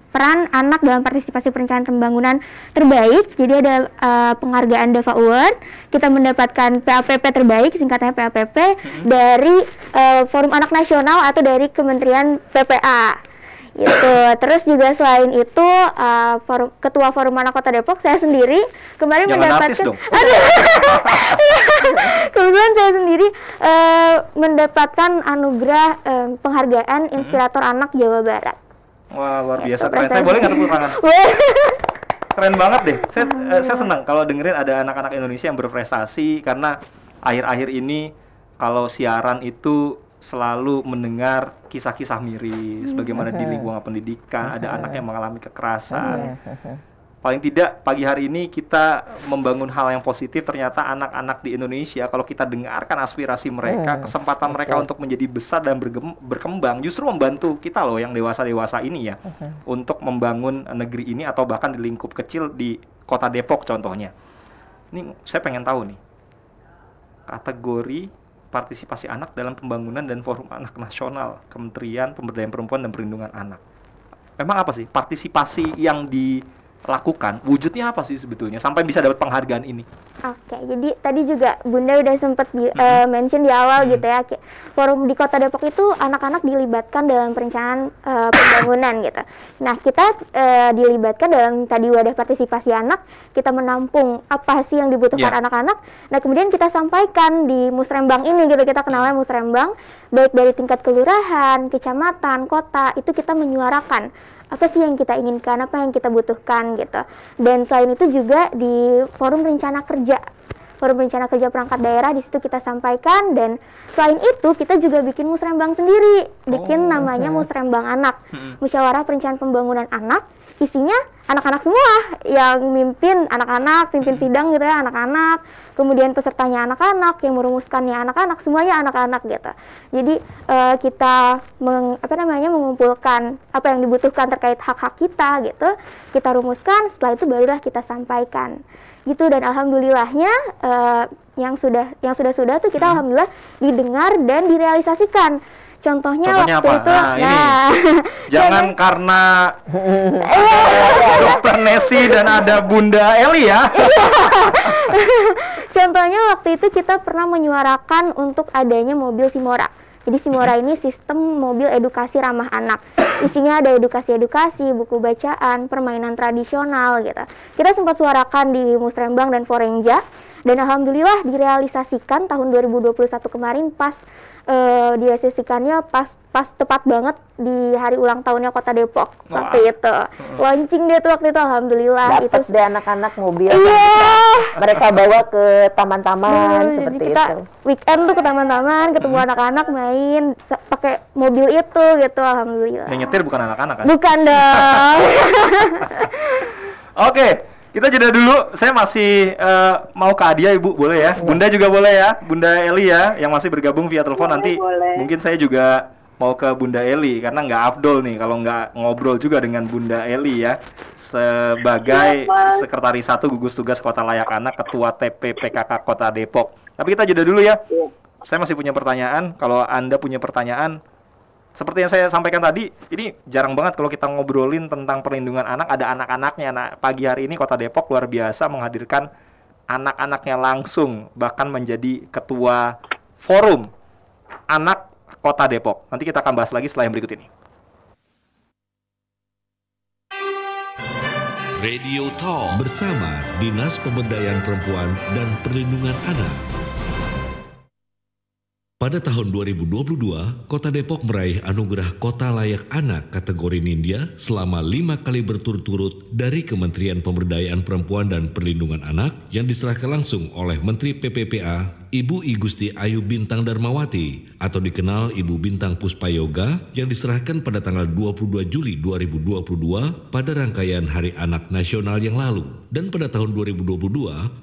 Speaker 5: Peran anak dalam partisipasi perencanaan pembangunan terbaik. Jadi ada penghargaan DEVA Award. Kita mendapatkan PAPP terbaik, singkatnya PAPP, dari Forum Anak Nasional atau dari Kementerian PPA. Gitu. Terus juga selain itu Ketua Forum Anak Kota Depok saya sendiri kemarin mendapatkan kebetulan saya sendiri mendapatkan anugerah penghargaan Inspirator Anak Jawa Barat.
Speaker 2: Wah, luar biasa keren. Saya boleh nggak tepuk tangan? Keren banget deh. Saya senang kalau dengerin ada anak-anak Indonesia yang berprestasi, karena akhir-akhir ini kalau siaran itu selalu mendengar kisah-kisah miris, bagaimana di lingkungan pendidikan ada anak yang mengalami kekerasan. Paling tidak pagi hari ini kita membangun hal yang positif. Ternyata anak-anak di Indonesia, kalau kita dengarkan aspirasi mereka, kesempatan mereka untuk menjadi besar dan berkembang, justru membantu kita loh yang dewasa-dewasa ini ya, untuk membangun negeri ini atau bahkan di lingkup kecil di Kota Depok contohnya. Ini saya pengen tahu nih, kategori partisipasi anak dalam pembangunan dan Forum Anak Nasional Kementerian Pemberdayaan Perempuan dan Perlindungan Anak. Memang apa sih partisipasi yang dilakukan? Wujudnya apa sih sebetulnya sampai bisa dapat penghargaan ini?
Speaker 5: Oke, jadi tadi juga Bunda udah sempat mention di awal gitu ya, forum di Kota Depok itu anak-anak dilibatkan dalam perencanaan pembangunan gitu. Nah, kita dilibatkan dalam tadi wadah partisipasi anak, kita menampung apa sih yang dibutuhkan anak-anak. Nah, kemudian kita sampaikan di musrembang ini gitu, kita kenalnya musrembang, baik dari tingkat kelurahan, kecamatan, kota, itu kita menyuarakan apa sih yang kita inginkan, apa yang kita butuhkan gitu. Dan selain itu juga di Forum Rencana Kerja Perangkat Daerah, di situ kita sampaikan. Dan selain itu kita juga bikin musrembang sendiri, bikin namanya Musrembang Anak, Musyawarah Perencanaan Pembangunan Anak. Isinya anak-anak semua, yang mimpin anak-anak, pimpin sidang gitu ya anak-anak, kemudian pesertanya anak-anak, yang merumuskannya anak-anak, semuanya anak-anak gitu. Jadi kita mengumpulkan apa yang dibutuhkan terkait hak-hak kita gitu, kita rumuskan, setelah itu barulah kita sampaikan gitu. Dan alhamdulillahnya yang sudah tuh kita alhamdulillah didengar dan direalisasikan. Contohnya waktu
Speaker 2: apa?
Speaker 5: itu,
Speaker 2: jangan karena Dokter Nesi dan ada Bunda Eli ya.
Speaker 5: Contohnya waktu itu kita pernah menyuarakan untuk adanya mobil Simora. Jadi Simora ini sistem mobil edukasi ramah anak. Isinya ada edukasi-edukasi, buku bacaan, permainan tradisional gitu. Kita sempat suarakan di Musrembang dan Forenja, dan alhamdulillah direalisasikan tahun 2021 kemarin pas direalisasikannya pas tepat banget di hari ulang tahunnya Kota Depok. Waktu itu launching dia tuh waktu itu, alhamdulillah.
Speaker 4: Dapet
Speaker 5: itu
Speaker 4: deh anak-anak mobil mereka bawa ke taman-taman seperti
Speaker 5: kita
Speaker 4: itu.
Speaker 5: Weekend tuh ke taman-taman, ketemu anak-anak main pakai mobil itu gitu, alhamdulillah.
Speaker 2: Yang nyetir bukan anak-anak kan?
Speaker 5: Bukan dong.
Speaker 2: Oke, kita jeda dulu. Saya masih mau ke Adia, Ibu, boleh ya? Bunda juga boleh ya? Bunda Eli ya, yang masih bergabung via telepon. Nanti
Speaker 3: boleh.
Speaker 2: mungkin saya juga mau ke Bunda Eli, karena nggak afdol nih kalau nggak ngobrol juga dengan Bunda Eli ya, sebagai Sekretaris 1 Gugus Tugas Kota Layak Anak, Ketua TPPKK Kota Depok. Tapi kita jeda dulu ya. Saya masih punya pertanyaan. Kalau Anda punya pertanyaan, seperti yang saya sampaikan tadi, ini jarang banget kalau kita ngobrolin tentang perlindungan anak, ada anak-anaknya. Nah, pagi hari ini Kota Depok luar biasa menghadirkan anak-anaknya langsung, bahkan menjadi Ketua Forum Anak Kota Depok. Nanti kita akan bahas lagi setelah yang berikut ini.
Speaker 1: Radio Talk bersama Dinas Pemberdayaan Perempuan dan Perlindungan Anak. Pada tahun 2022, Kota Depok meraih anugerah Kota Layak Anak kategori Nindya selama 5 kali berturut-turut dari Kementerian Pemberdayaan Perempuan dan Perlindungan Anak yang diserahkan langsung oleh Menteri PPPA Ibu I Gusti Ayu Bintang Darmawati atau dikenal Ibu Bintang Puspayoga, yang diserahkan pada tanggal 22 Juli 2022 pada rangkaian Hari Anak Nasional yang lalu. Dan pada tahun 2022,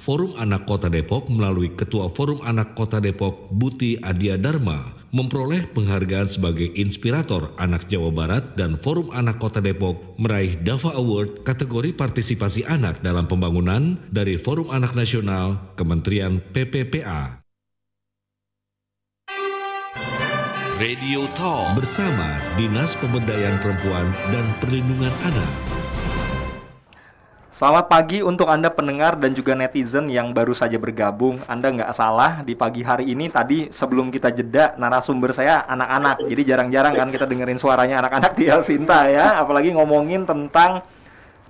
Speaker 1: Forum Anak Kota Depok melalui Ketua Forum Anak Kota Depok Buti Adia Dharma memperoleh penghargaan sebagai Inspirator Anak Jawa Barat, dan Forum Anak Kota Depok meraih DAVA Award kategori partisipasi anak dalam pembangunan dari Forum Anak Nasional Kementerian PPPA. Radio Talk bersama Dinas Pemberdayaan Perempuan dan Perlindungan Anak.
Speaker 2: Selamat pagi untuk Anda pendengar dan juga netizen yang baru saja bergabung. Anda nggak salah, di pagi hari ini tadi sebelum kita jeda, narasumber saya anak-anak. Jadi jarang-jarang kan kita dengerin suaranya anak-anak di El Sinta ya. Apalagi ngomongin tentang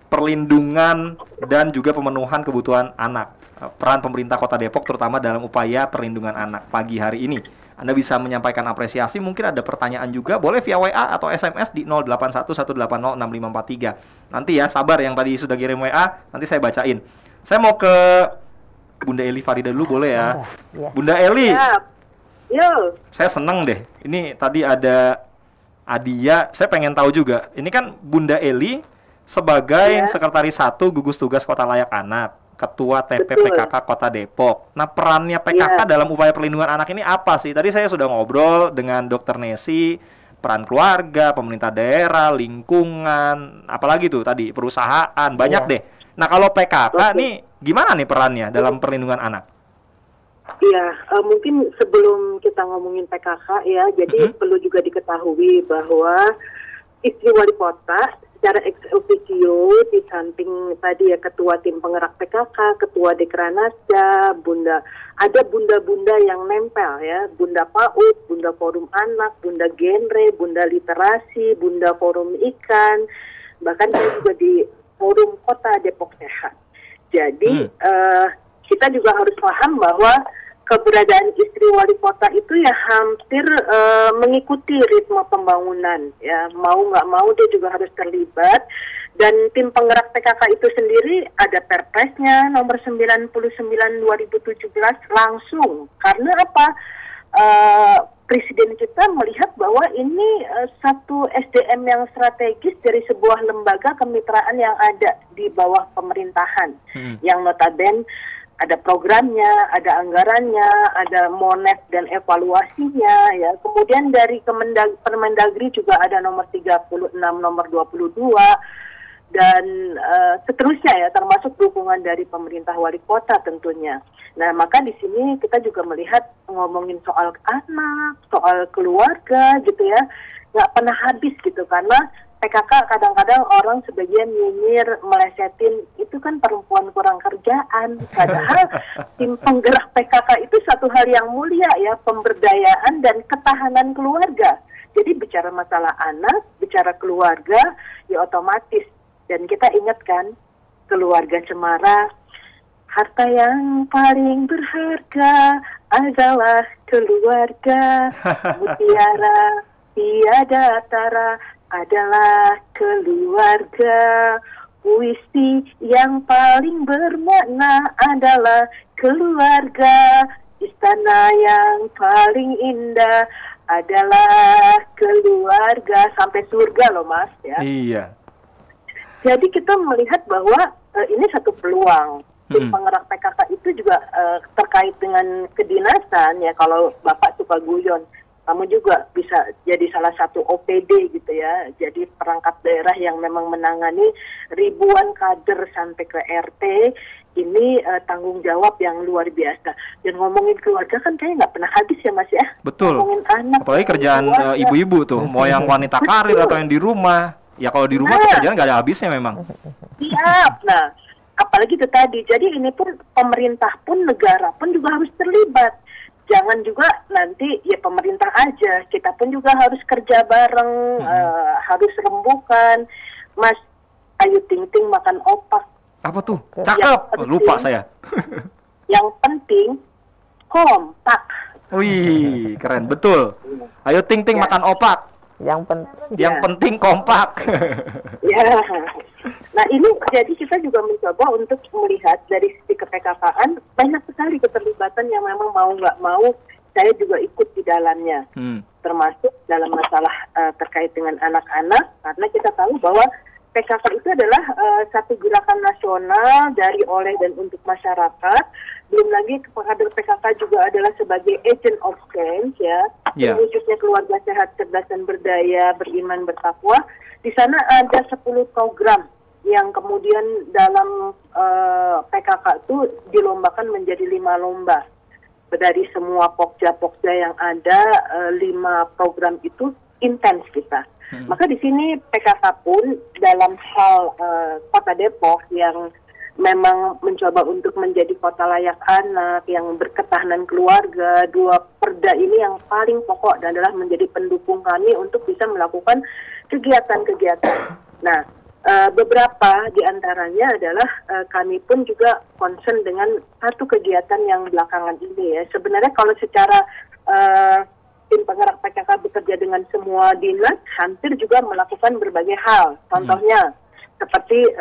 Speaker 2: perlindungan dan juga pemenuhan kebutuhan anak. Peran pemerintah Kota Depok terutama dalam upaya perlindungan anak pagi hari ini. Anda bisa menyampaikan apresiasi, mungkin ada pertanyaan juga, boleh via WA atau SMS di 0811806543. Nanti ya, sabar yang tadi sudah kirim WA, nanti saya bacain. Saya mau ke Bunda Eli Farida dulu, boleh ya? Bunda Eli,
Speaker 3: Yo.
Speaker 2: saya seneng deh. Ini tadi ada Adia, saya pengen tahu juga. Ini kan Bunda Eli sebagai Sekretaris 1 Gugus Tugas Kota Layak Anak, Ketua TP PKK Kota Depok. Nah, perannya PKK dalam upaya perlindungan anak ini apa sih? Tadi saya sudah ngobrol dengan Dr. Nesi, peran keluarga, pemerintah daerah, lingkungan, apalagi tuh tadi perusahaan, banyak deh. Nah, kalau PKK nih gimana nih perannya dalam perlindungan anak?
Speaker 3: Iya, mungkin sebelum kita ngomongin PKK ya, jadi perlu juga diketahui bahwa istri wali kota secara ex officio di samping tadi ya ketua tim penggerak PKK, ketua Dekranasda, ada bunda-bunda yang nempel ya, bunda PAUD, bunda forum anak, bunda genre, bunda literasi, bunda forum ikan, bahkan saya juga di forum kota Depok Sehat. Jadi kita juga harus paham bahwa keberadaan istri wali kota itu ya hampir mengikuti ritme pembangunan ya, mau nggak mau dia juga harus terlibat. Dan tim penggerak PKK itu sendiri ada Perpresnya nomor 99 2017 langsung, karena apa? Presiden kita melihat bahwa ini satu SDM yang strategis dari sebuah lembaga kemitraan yang ada di bawah pemerintahan, yang notabene ada programnya, ada anggarannya, ada monet dan evaluasinya ya. Kemudian dari Permendagri juga ada nomor 36, nomor 22 dan seterusnya ya, termasuk dukungan dari pemerintah wali kota tentunya. Nah, maka di sini kita juga melihat ngomongin soal anak, soal keluarga gitu ya, nggak pernah habis gitu, karena PKK kadang-kadang orang sebagian nyinyir, melesetin, itu kan perempuan kurang kerjaan. Padahal tim penggerak PKK itu satu hal yang mulia ya, pemberdayaan dan ketahanan keluarga. Jadi bicara masalah anak, bicara keluarga, ya otomatis. Dan kita ingatkan, keluarga cemara, harta yang paling berharga adalah keluarga. Mutiara tiada tara adalah keluarga. Puisi yang paling bermakna adalah keluarga. Istana yang paling indah adalah keluarga. Sampai surga loh Mas ya.
Speaker 2: Iya.
Speaker 3: Jadi kita melihat bahwa ini satu peluang. Tim penggerak PKK itu juga terkait dengan kedinasan ya. Kalau Bapak suka guyon, kamu juga bisa jadi salah satu OPD gitu ya. Jadi perangkat daerah yang memang menangani ribuan kader sampai ke RT. Ini tanggung jawab yang luar biasa. Dan ngomongin keluarga kan kayaknya nggak pernah habis ya Mas ya.
Speaker 2: Betul.
Speaker 3: Ngomongin anak.
Speaker 2: Apalagi kerjaan ibu-ibu tuh, mau yang wanita karir atau yang di rumah. Ya kalau di rumah pekerjaan nggak ada habisnya memang.
Speaker 3: Siap. Nah, apalagi itu tadi. Jadi ini pun pemerintah pun, negara pun juga harus terlibat. Jangan juga nanti ya pemerintah aja, kita pun juga harus kerja bareng, harus rembukan. Mas, ayo ting-ting makan opak.
Speaker 2: Apa tuh? Cakep. Lupa saya.
Speaker 3: Yang penting kompak.
Speaker 2: Wih, keren betul. Ayo ting-ting makan opak.
Speaker 4: Yang
Speaker 2: penting kompak.
Speaker 3: Ya. Nah ini jadi kita juga mencoba untuk melihat dari sisi ke-PKK-an banyak sekali keterlibatan yang memang mau nggak mau saya juga ikut di dalamnya, termasuk dalam masalah terkait dengan anak-anak, karena kita tahu bahwa PKK itu adalah satu gerakan nasional dari, oleh, dan untuk masyarakat. Belum lagi kader PKK juga adalah sebagai agent of change ya. Wujudnya keluarga sehat, cerdas dan berdaya, beriman, bertakwa. Di sana ada 10 program yang kemudian dalam PKK itu dilombakan menjadi 5 lomba. Dari semua pokja-pokja yang ada, 5 program itu intens kita. Maka di sini PKK pun dalam hal Kota Depok yang memang mencoba untuk menjadi kota layak anak, yang berketahanan keluarga, 2 perda ini yang paling pokok adalah menjadi pendukung kami untuk bisa melakukan kegiatan-kegiatan. Nah, beberapa di antaranya adalah kami pun juga concern dengan satu kegiatan yang belakangan ini ya. Sebenarnya kalau secara tim penggerak PKK bekerja dengan semua dinas, hampir juga melakukan berbagai hal. Contohnya seperti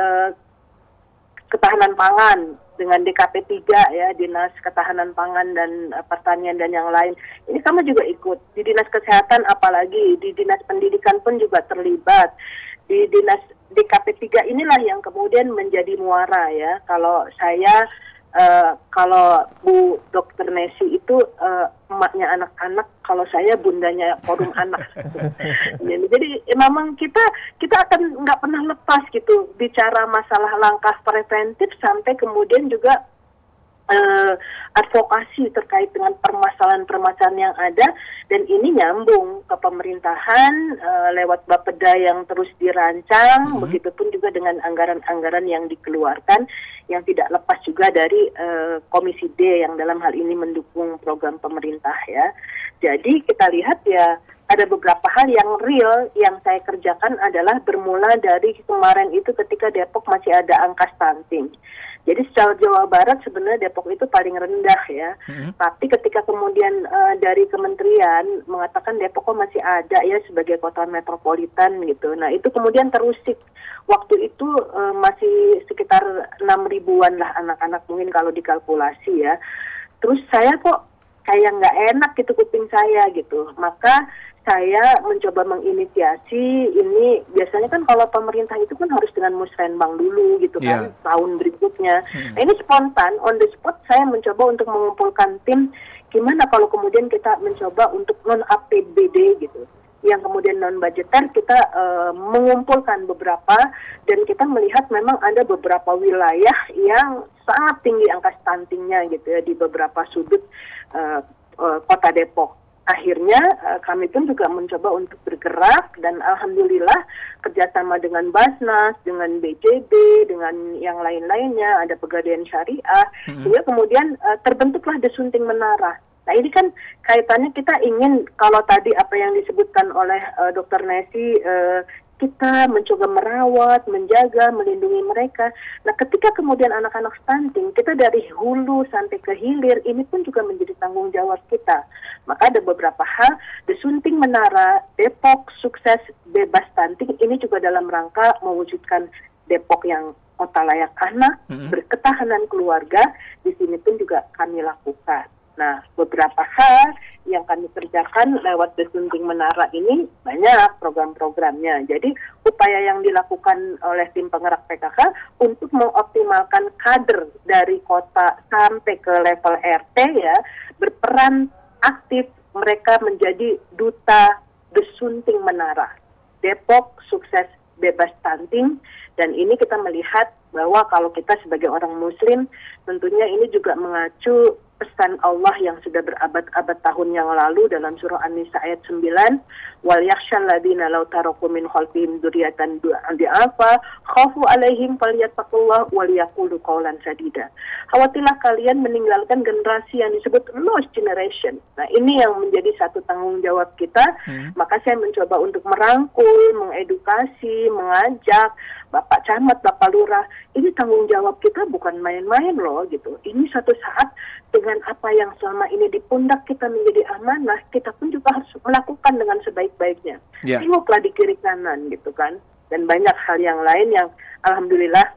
Speaker 3: ketahanan pangan dengan DKP 3 ya, Dinas Ketahanan Pangan dan Pertanian dan yang lain. Ini kami juga ikut. Di Dinas Kesehatan apalagi, di Dinas Pendidikan pun juga terlibat. Di Dinas DKP 3 inilah yang kemudian menjadi muara ya. Kalau saya kalau Bu Dr. Nesi itu emaknya anak-anak, kalau saya bundanya forum anak. Jadi memang kita akan nggak pernah lepas gitu bicara masalah langkah preventif sampai kemudian juga advokasi terkait dengan permasalahan-permasalahan yang ada, dan ini nyambung ke pemerintahan lewat Bapeda yang terus dirancang, begitupun juga dengan anggaran-anggaran yang dikeluarkan yang tidak lepas juga dari Komisi D yang dalam hal ini mendukung program pemerintah ya. Jadi kita lihat ya, ada beberapa hal yang real yang saya kerjakan adalah bermula dari kemarin itu ketika Depok masih ada angka stunting. Jadi secara Jawa Barat sebenarnya Depok itu paling rendah ya. Tapi ketika kemudian dari kementerian mengatakan Depok kok masih ada ya sebagai kota metropolitan gitu. Nah itu kemudian terusik. Waktu itu masih sekitar 6.000-an lah anak-anak mungkin kalau dikalkulasi ya. Terus saya kok kayak nggak enak gitu kuping saya gitu. Maka saya mencoba menginisiasi ini. Biasanya kan kalau pemerintah itu kan harus dengan musrenbang dulu gitu kan, tahun berikutnya. Nah, ini spontan, on the spot saya mencoba untuk mengumpulkan tim. Gimana kalau kemudian kita mencoba untuk non-APBD gitu, yang kemudian non-budgeter kita mengumpulkan beberapa, dan kita melihat memang ada beberapa wilayah yang sangat tinggi angka stuntingnya gitu ya di beberapa sudut Kota Depok. Akhirnya kami pun juga mencoba untuk bergerak, dan alhamdulillah kerjasama dengan Basnas, dengan BJB, dengan yang lain-lainnya, ada Pegadaian Syariah, sehingga kemudian terbentuklah Desunting Menara. Nah ini kan kaitannya kita ingin, kalau tadi apa yang disebutkan oleh Dr. Nesi, kita mencoba merawat, menjaga, melindungi mereka. Nah ketika kemudian anak-anak stunting, kita dari hulu sampai ke hilir, ini pun juga menjadi tanggung jawab kita. Maka ada beberapa hal, Desunting Menara, Depok Sukses Bebas Stunting, ini juga dalam rangka mewujudkan Depok yang kota layak anak, berketahanan keluarga, di sini pun juga kami lakukan. Nah, beberapa hal yang kami kerjakan lewat Desunting Menara ini banyak program-programnya. Jadi, upaya yang dilakukan oleh tim penggerak PKK untuk mengoptimalkan kader dari kota sampai ke level RT ya, berperan aktif, mereka menjadi duta Desunting Menara. Depok Sukses Bebas Stunting, dan ini kita melihat bahwa kalau kita sebagai orang Muslim, tentunya ini juga mengacu pesan Allah yang sudah berabad-abad tahun yang lalu dalam surah An-Nisa ayat 9, wal yakhshal ladina law taraku min khalfihim dzurriyyatan du'afa khafu alaihim falyattaqullah wal yaqulu qawlan sadida. Khawatirlah kalian meninggalkan generasi yang disebut lost generation. Nah, ini yang menjadi satu tanggung jawab kita. Maka saya mencoba untuk merangkul, mengedukasi, mengajak Bapak Camat, Bapak Lurah, ini tanggung jawab kita bukan main-main loh gitu. Ini suatu saat dengan apa yang selama ini di pundak kita menjadi amanah, kita pun juga harus melakukan dengan sebaik-baiknya. Tengoklah di kiri kanan gitu kan. Dan banyak hal yang lain yang alhamdulillah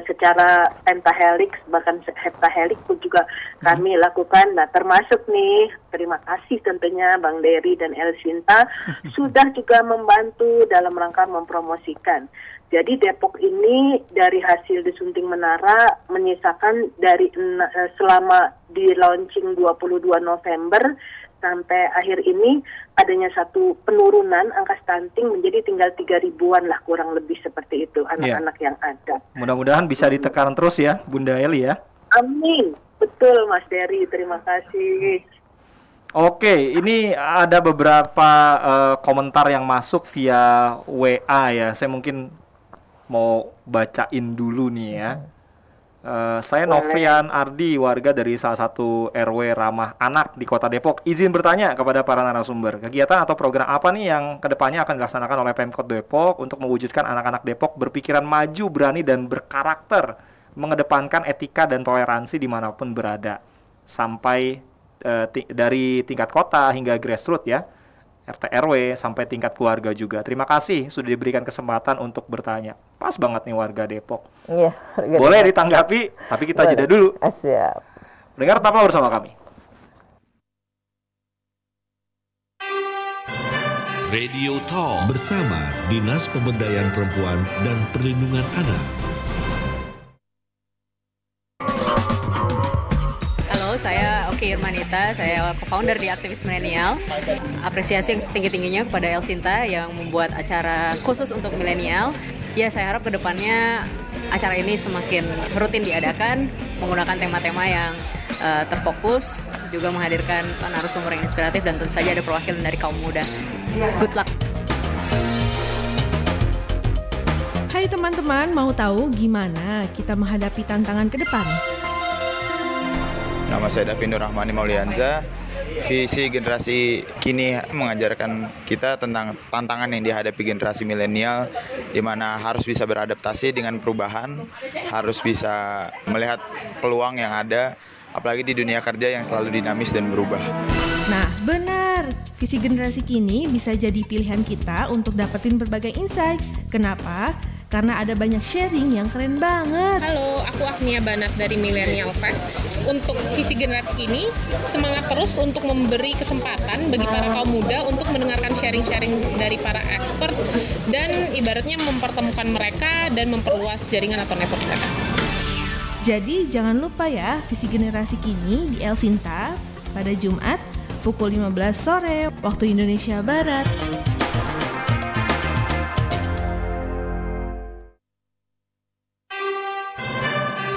Speaker 3: secara pentahelix bahkan heptahelix pun juga kami lakukan. Nah termasuk nih, terima kasih tentunya Bang Dery dan El Sinta sudah juga membantu dalam rangka mempromosikan. Jadi Depok ini dari hasil Desunting Menara menyisakan dari selama di launching 22 November sampai akhir ini adanya satu penurunan angka stunting menjadi tinggal 3.000-an lah kurang lebih seperti itu anak-anak yang ada.
Speaker 2: Mudah-mudahan bisa ditekan terus ya Bunda Eli ya.
Speaker 3: Amin. Betul Mas Dery, terima kasih.
Speaker 2: Oke, ini ada beberapa komentar yang masuk via WA ya. Saya mungkin mau bacain dulu nih ya. Saya Novian Ardi, warga dari salah satu RW ramah anak di Kota Depok. Izin bertanya kepada para narasumber, kegiatan atau program apa nih yang kedepannya akan dilaksanakan oleh Pemkot Depok untuk mewujudkan anak-anak Depok berpikiran maju, berani, dan berkarakter, mengedepankan etika dan toleransi dimanapun berada, sampai dari tingkat kota hingga grassroots ya, RT RW sampai tingkat keluarga juga. Terima kasih sudah diberikan kesempatan untuk bertanya. Pas banget nih warga Depok.
Speaker 4: Iya.
Speaker 2: Boleh ditanggapi, tapi kita jeda dulu.
Speaker 4: Siap.
Speaker 2: Dengar tetaplah bersama kami.
Speaker 1: Radio Talk bersama Dinas Pemberdayaan Perempuan dan Perlindungan Anak.
Speaker 6: Saya Oki Irmanita, saya co-founder di Aktivis Milenial. Apresiasi yang tinggi-tingginya kepada Elsinta yang membuat acara khusus untuk milenial. Ya, saya harap kedepannya acara ini semakin rutin diadakan, menggunakan tema-tema yang terfokus, juga menghadirkan narasumber yang inspiratif, dan tentu saja ada perwakilan dari kaum muda. Good luck!
Speaker 7: Hai teman-teman, mau tahu gimana kita menghadapi tantangan ke depan?
Speaker 8: Nama saya Davinur Rahmani Maulianza. Visi generasi kini mengajarkan kita tentang tantangan yang dihadapi generasi milenial, di mana harus bisa beradaptasi dengan perubahan, harus bisa melihat peluang yang ada, apalagi di dunia kerja yang selalu dinamis dan berubah.
Speaker 7: Nah, benar. Visi generasi kini bisa jadi pilihan kita untuk dapetin berbagai insight. Kenapa? Karena ada banyak sharing yang keren banget.
Speaker 9: Halo, aku Agnia Banat dari Millennial Fest. Untuk visi generasi ini, semangat terus untuk memberi kesempatan bagi para kaum muda untuk mendengarkan sharing-sharing dari para expert dan ibaratnya mempertemukan mereka dan memperluas jaringan atau network mereka.
Speaker 7: Jadi jangan lupa ya, visi generasi kini di Elsinta pada Jumat pukul 15 sore waktu Indonesia Barat.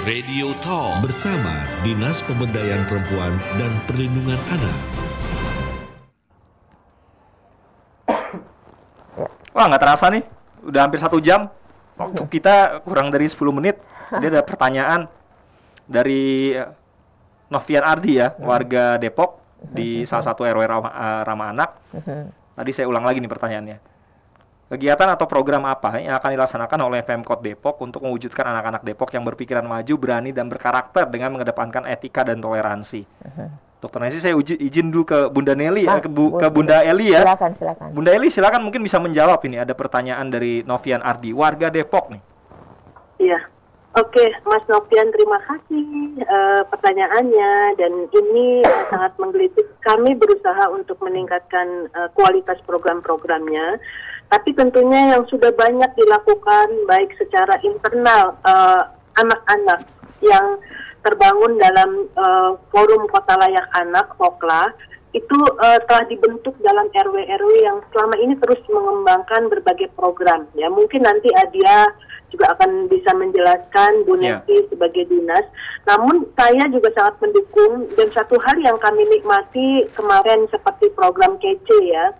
Speaker 1: Radio Talk bersama Dinas Pemberdayaan Perempuan dan Perlindungan Anak.
Speaker 2: Wah, nggak terasa nih, udah hampir 1 jam. Waktu kita kurang dari 10 menit. Dia ada pertanyaan dari Novian Ardi ya, warga Depok di salah satu RW ramah anak. Tadi saya ulang lagi nih pertanyaannya. Kegiatan atau program apa yang akan dilaksanakan oleh Pemkot Depok untuk mewujudkan anak-anak Depok yang berpikiran maju, berani, dan berkarakter dengan mengedepankan etika dan toleransi? Dokter Nancy, saya izin dulu ke Bunda Nelly, ke Bunda Eli ya.
Speaker 4: Silakan.
Speaker 2: Bunda Eli, silakan mungkin bisa menjawab ini. Ada pertanyaan dari Novian Ardi, warga Depok nih.
Speaker 3: Iya. Oke, Mas Novian, terima kasih pertanyaannya, dan ini sangat menggelitik. Kami berusaha untuk meningkatkan kualitas program-programnya, tapi tentunya yang sudah banyak dilakukan baik secara internal anak-anak yang terbangun dalam forum Kota Layak Anak, FOKLA, itu telah dibentuk dalam RW-RW yang selama ini terus mengembangkan berbagai program. Ya, mungkin nanti Adia juga akan bisa menjelaskan, Bu Neti sebagai dinas. Namun saya juga sangat mendukung, dan satu hal yang kami nikmati kemarin seperti program kece ya,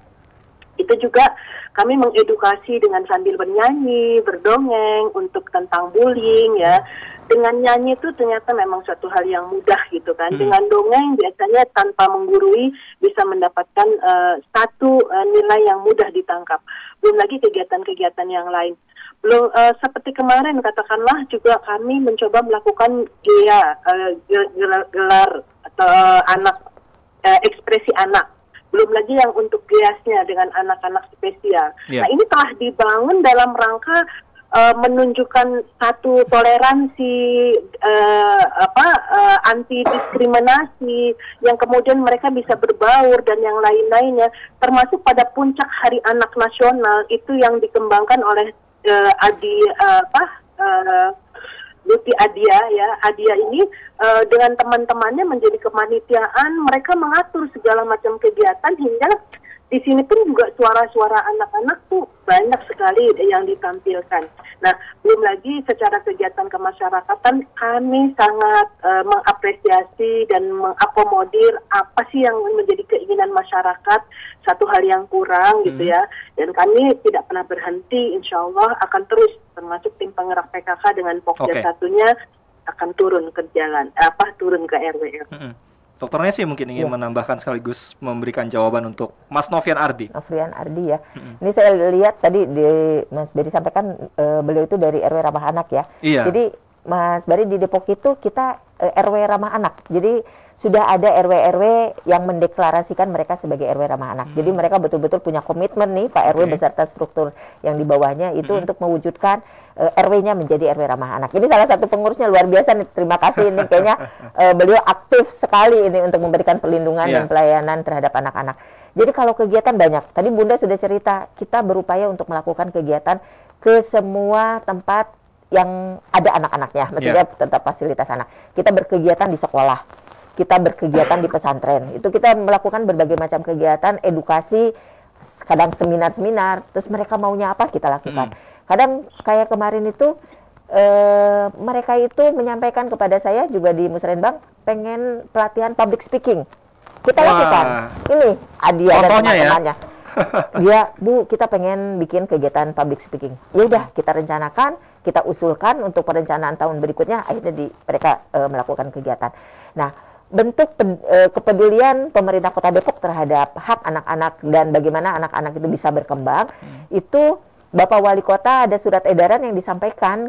Speaker 3: itu juga kami mengedukasi dengan sambil bernyanyi, berdongeng untuk tentang bullying ya. Dengan nyanyi itu ternyata memang suatu hal yang mudah gitu kan. Dengan dongeng biasanya tanpa menggurui bisa mendapatkan satu nilai yang mudah ditangkap. Belum lagi kegiatan-kegiatan yang lain. Belum seperti kemarin katakanlah juga kami mencoba melakukan gelar atau anak ekspresi anak. Belum lagi yang untuk giasnya dengan anak-anak spesial. Nah, ini telah dibangun dalam rangka menunjukkan satu toleransi, anti diskriminasi, yang kemudian mereka bisa berbaur dan yang lain-lainnya, termasuk pada puncak Hari Anak Nasional itu yang dikembangkan oleh Luti Adia ya. Adia ini dengan teman-temannya menjadi kepanitiaan, mereka mengatur segala macam kegiatan hingga di sini pun juga suara-suara anak-anak tuh banyak sekali yang ditampilkan. Nah, belum lagi secara kegiatan kemasyarakatan kami sangat mengapresiasi dan mengakomodir apa sih yang menjadi keinginan masyarakat, satu hal yang kurang gitu ya. Dan kami tidak pernah berhenti, insya Allah akan terus, termasuk tim penggerak PKK dengan Pokja satunya akan turun ke jalan, turun ke RW.
Speaker 2: Dr. Nesi mungkin ingin menambahkan sekaligus memberikan jawaban untuk Mas Novian Ardi.
Speaker 4: Novian Ardi ya. Ini saya lihat tadi di Mas Beri sampaikan beliau itu dari RW Ramah Anak ya.
Speaker 2: Iya.
Speaker 4: Jadi Mas Beri di Depok itu kita RW Ramah Anak. Jadi sudah ada RW-RW yang mendeklarasikan mereka sebagai RW Ramah Anak. Jadi mereka betul-betul punya komitmen nih Pak RW beserta struktur yang di bawahnya itu untuk mewujudkan RW-nya menjadi RW Ramah Anak. Ini salah satu pengurusnya luar biasa nih. Terima kasih ini kayaknya beliau aktif sekali ini untuk memberikan perlindungan dan pelayanan terhadap anak-anak. Jadi kalau kegiatan banyak. Tadi Bunda sudah cerita, kita berupaya untuk melakukan kegiatan ke semua tempat yang ada anak-anaknya, maksudnya tetap fasilitas anak. Kita berkegiatan di sekolah, kita berkegiatan di pesantren. Itu kita melakukan berbagai macam kegiatan, edukasi, kadang seminar-seminar, terus mereka maunya apa kita lakukan. Kadang kayak kemarin itu mereka itu menyampaikan kepada saya juga di Musrenbang pengen pelatihan public speaking. Kita lakukan. Ini Adia dan teman-temannya. Dia, Bu, kita pengen bikin kegiatan public speaking. Ya udah, kita rencanakan, kita usulkan untuk perencanaan tahun berikutnya. Akhirnya mereka melakukan kegiatan. Nah, bentuk kepedulian pemerintah Kota Depok terhadap hak anak-anak dan bagaimana anak-anak itu bisa berkembang, itu Bapak Wali Kota ada surat edaran yang disampaikan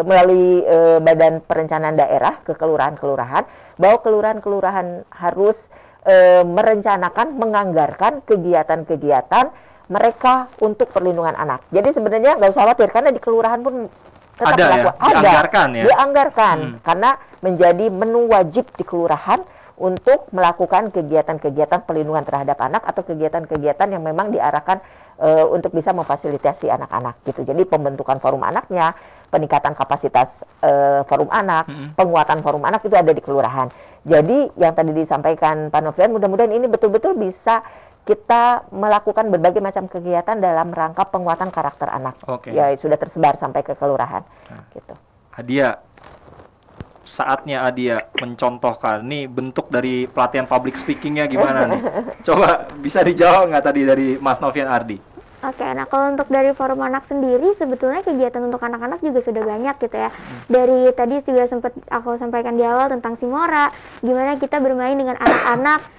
Speaker 4: melalui Badan Perencanaan Daerah ke kelurahan-kelurahan bahwa kelurahan-kelurahan harus merencanakan, menganggarkan kegiatan-kegiatan mereka untuk perlindungan anak. Jadi sebenarnya nggak usah khawatir karena di kelurahan pun tetap dianggarkan karena menjadi menu wajib di kelurahan untuk melakukan kegiatan-kegiatan perlindungan terhadap anak atau kegiatan-kegiatan yang memang diarahkan untuk bisa memfasilitasi anak-anak gitu. Jadi pembentukan forum anaknya, peningkatan kapasitas forum anak, penguatan forum anak itu ada di kelurahan. Jadi yang tadi disampaikan Pak Novian, mudah-mudahan ini betul-betul bisa kita melakukan berbagai macam kegiatan dalam rangka penguatan karakter anak. Ya sudah tersebar sampai ke kelurahan. Gitu.
Speaker 2: Adia, saatnya Adia mencontohkan nih bentuk dari pelatihan public speakingnya gimana nih? Coba bisa dijawab nggak tadi dari Mas Novian Ardi?
Speaker 5: Oke, nah kalau untuk dari forum anak sendiri sebetulnya kegiatan untuk anak-anak juga sudah banyak gitu ya. Dari tadi juga sempat aku sampaikan di awal tentang Simora, gimana kita bermain dengan anak-anak.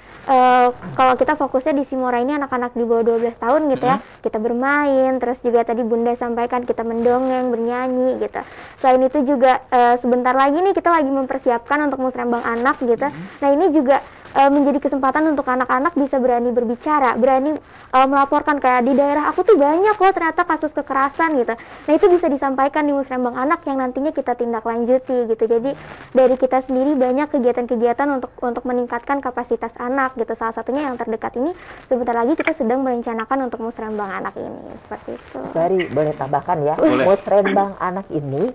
Speaker 5: Kalau kita fokusnya di Simora ini anak-anak di bawah 12 tahun gitu ya, kita bermain, terus juga tadi Bunda sampaikan kita mendongeng, bernyanyi gitu. Selain itu juga sebentar lagi nih kita lagi mempersiapkan untuk Musrembang Anak gitu. Nah ini juga menjadi kesempatan untuk anak-anak bisa berani berbicara, berani melaporkan kayak di daerah aku tuh banyak loh ternyata kasus kekerasan gitu. Nah itu bisa disampaikan di Musrembang Anak yang nantinya kita tindak lanjuti gitu. Jadi dari kita sendiri banyak kegiatan-kegiatan untuk meningkatkan kapasitas anak gitu. Salah satunya yang terdekat ini sebentar lagi kita sedang merencanakan untuk Musrembang Anak ini seperti itu.
Speaker 4: Dari boleh tambahkan ya, Musrembang Anak ini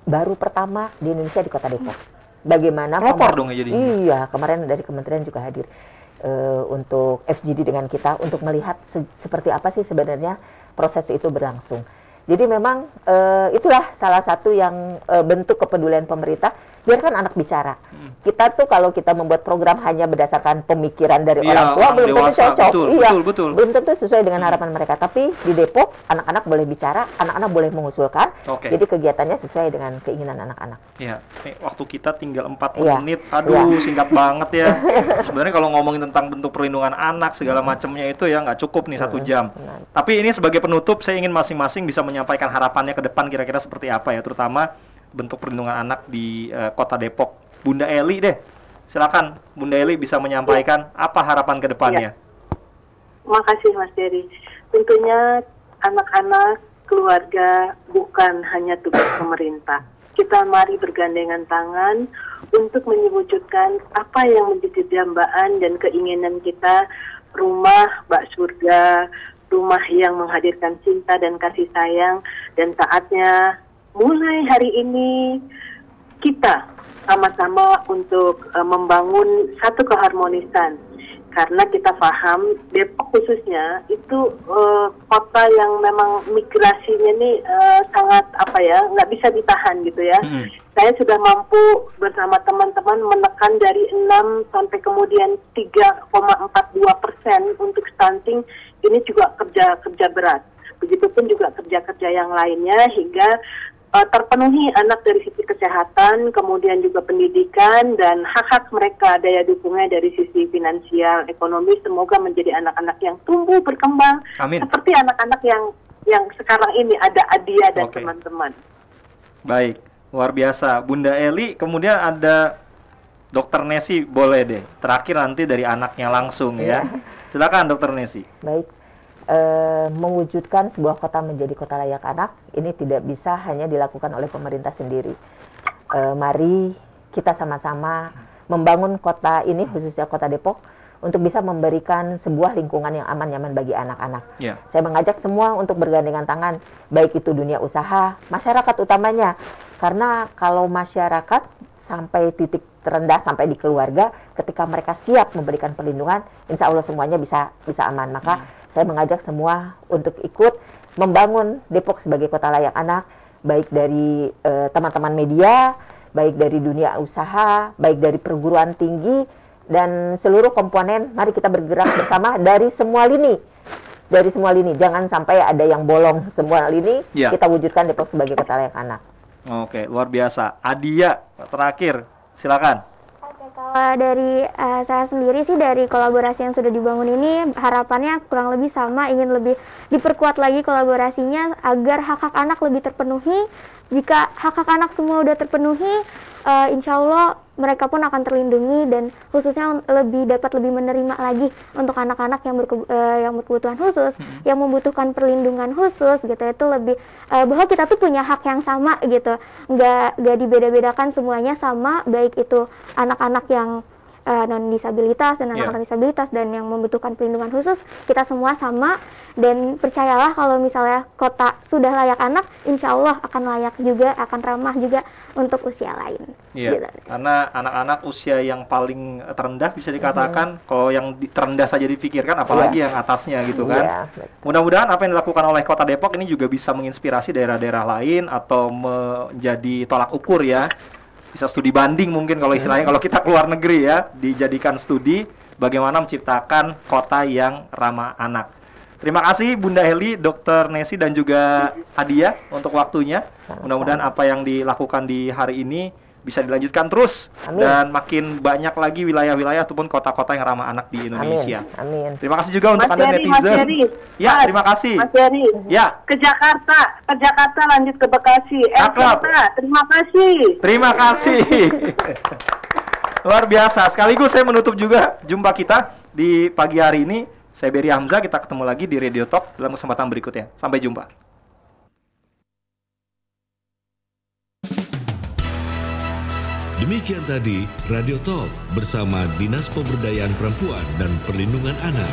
Speaker 4: baru pertama di Indonesia di Kota Depok. Bagaimana
Speaker 2: dong ya jadinya?
Speaker 4: Iya, kemarin dari kementerian juga hadir untuk FGD dengan kita untuk melihat seperti apa sih sebenarnya proses itu berlangsung. Jadi memang itulah salah satu yang bentuk kepedulian pemerintah, biarkan anak bicara. Kita tuh kalau kita membuat program hanya berdasarkan pemikiran dari orang tua belum tentu cocok.
Speaker 2: Betul.
Speaker 4: Belum tentu sesuai dengan harapan mereka. Tapi di Depok anak-anak boleh bicara, anak-anak boleh mengusulkan. Jadi kegiatannya sesuai dengan keinginan anak-anak.
Speaker 2: Iya, nih waktu kita tinggal 40 menit. Aduh, singkat banget ya. Sebenarnya kalau ngomongin tentang bentuk perlindungan anak segala macamnya itu ya nggak cukup nih 1 jam. Tapi ini sebagai penutup saya ingin masing-masing bisa menyampaikan harapannya ke depan kira-kira seperti apa ya, terutama bentuk perlindungan anak di Kota Depok. Bunda Eli deh, silakan Bunda Eli bisa menyampaikan apa harapan ke depannya.
Speaker 3: Makasih Mas Dery. Tentunya anak-anak, keluarga bukan hanya tugas pemerintah. Kita mari bergandengan tangan untuk mewujudkan apa yang menjadi dambaan dan keinginan kita, rumah bak surga, rumah yang menghadirkan cinta dan kasih sayang. Dan saatnya mulai hari ini kita sama-sama untuk membangun satu keharmonisan karena kita paham Depok khususnya itu kota yang memang migrasinya ini sangat nggak bisa ditahan gitu ya. Saya sudah mampu bersama teman-teman menekan dari 6 sampai kemudian 3,42% untuk stunting. Ini juga kerja berat. Begitupun juga kerja-kerja yang lainnya hingga terpenuhi anak dari sisi kesehatan, kemudian juga pendidikan dan hak-hak mereka, daya dukungnya dari sisi finansial, ekonomi, semoga menjadi anak-anak yang tumbuh berkembang.
Speaker 2: Amin.
Speaker 3: Seperti anak-anak yang sekarang ini ada Adia dan teman-teman.
Speaker 2: Baik, luar biasa. Bunda Eli, kemudian ada Dokter Nesi, boleh deh. Terakhir nanti dari anaknya langsung ya. Silakan Dokter Nesi.
Speaker 4: Baik. Mewujudkan sebuah kota menjadi kota layak anak ini tidak bisa hanya dilakukan oleh pemerintah sendiri. Mari kita sama-sama membangun kota ini, khususnya Kota Depok, untuk bisa memberikan sebuah lingkungan yang aman nyaman bagi anak-anak. Saya mengajak semua untuk bergandengan tangan, baik itu dunia usaha, masyarakat utamanya. Karena kalau masyarakat sampai titik terendah, sampai di keluarga, ketika mereka siap memberikan perlindungan, insya Allah semuanya bisa aman. Maka saya mengajak semua untuk ikut membangun Depok sebagai kota layak anak, baik dari teman-teman media, baik dari dunia usaha, baik dari perguruan tinggi, dan seluruh komponen. Mari kita bergerak bersama dari semua lini. Dari semua lini, jangan sampai ada yang bolong. Semua lini, kita wujudkan Depok sebagai kota layak anak.
Speaker 2: Oke, luar biasa. Adia, terakhir, silakan.
Speaker 5: Kalau dari saya sendiri sih, dari kolaborasi yang sudah dibangun ini harapannya kurang lebih sama, ingin lebih diperkuat lagi kolaborasinya agar hak-hak anak lebih terpenuhi. Jika hak-hak anak semua udah terpenuhi, insya Allah mereka pun akan terlindungi dan khususnya dapat lebih menerima lagi untuk anak-anak yang berkebutuhan khusus, yang membutuhkan perlindungan khusus gitu. Itu lebih bahwa kita tuh punya hak yang sama gitu, nggak dibeda-bedakan, semuanya sama, baik itu anak-anak yang non disabilitas dan anak-anak disabilitas dan yang membutuhkan perlindungan khusus, kita semua sama. Dan percayalah kalau misalnya kota sudah layak anak, insya Allah akan layak juga, akan ramah juga untuk usia lain.
Speaker 2: Gitu. Karena anak-anak usia yang paling terendah bisa dikatakan, kalau yang terendah saja dipikirkan, apalagi yang atasnya gitu kan. Mudah-mudahan apa yang dilakukan oleh Kota Depok ini juga bisa menginspirasi daerah-daerah lain atau menjadi tolak ukur ya. Bisa studi banding mungkin kalau istilahnya, kalau kita keluar negeri ya, dijadikan studi bagaimana menciptakan kota yang ramah anak. Terima kasih Bunda Eli, Dr. Nesi, dan juga Adia untuk waktunya. Mudah-mudahan apa yang dilakukan di hari ini bisa dilanjutkan terus. Amin. Dan makin banyak lagi wilayah-wilayah ataupun kota-kota yang ramah anak di Indonesia.
Speaker 4: Amin.
Speaker 2: Terima kasih juga untuk Anda netizen. Ya, terima kasih.
Speaker 3: Mas Yeri.
Speaker 2: Ya.
Speaker 3: Ke Jakarta lanjut ke Bekasi. Terima kasih.
Speaker 2: Terima kasih. Luar biasa. Sekaligus saya menutup juga jumpa kita di pagi hari ini. Saya Beri Hamzah, kita ketemu lagi di Radio Talk dalam kesempatan berikutnya. Sampai jumpa.
Speaker 1: Demikian tadi Radio Talk bersama Dinas Pemberdayaan Perempuan dan Perlindungan Anak.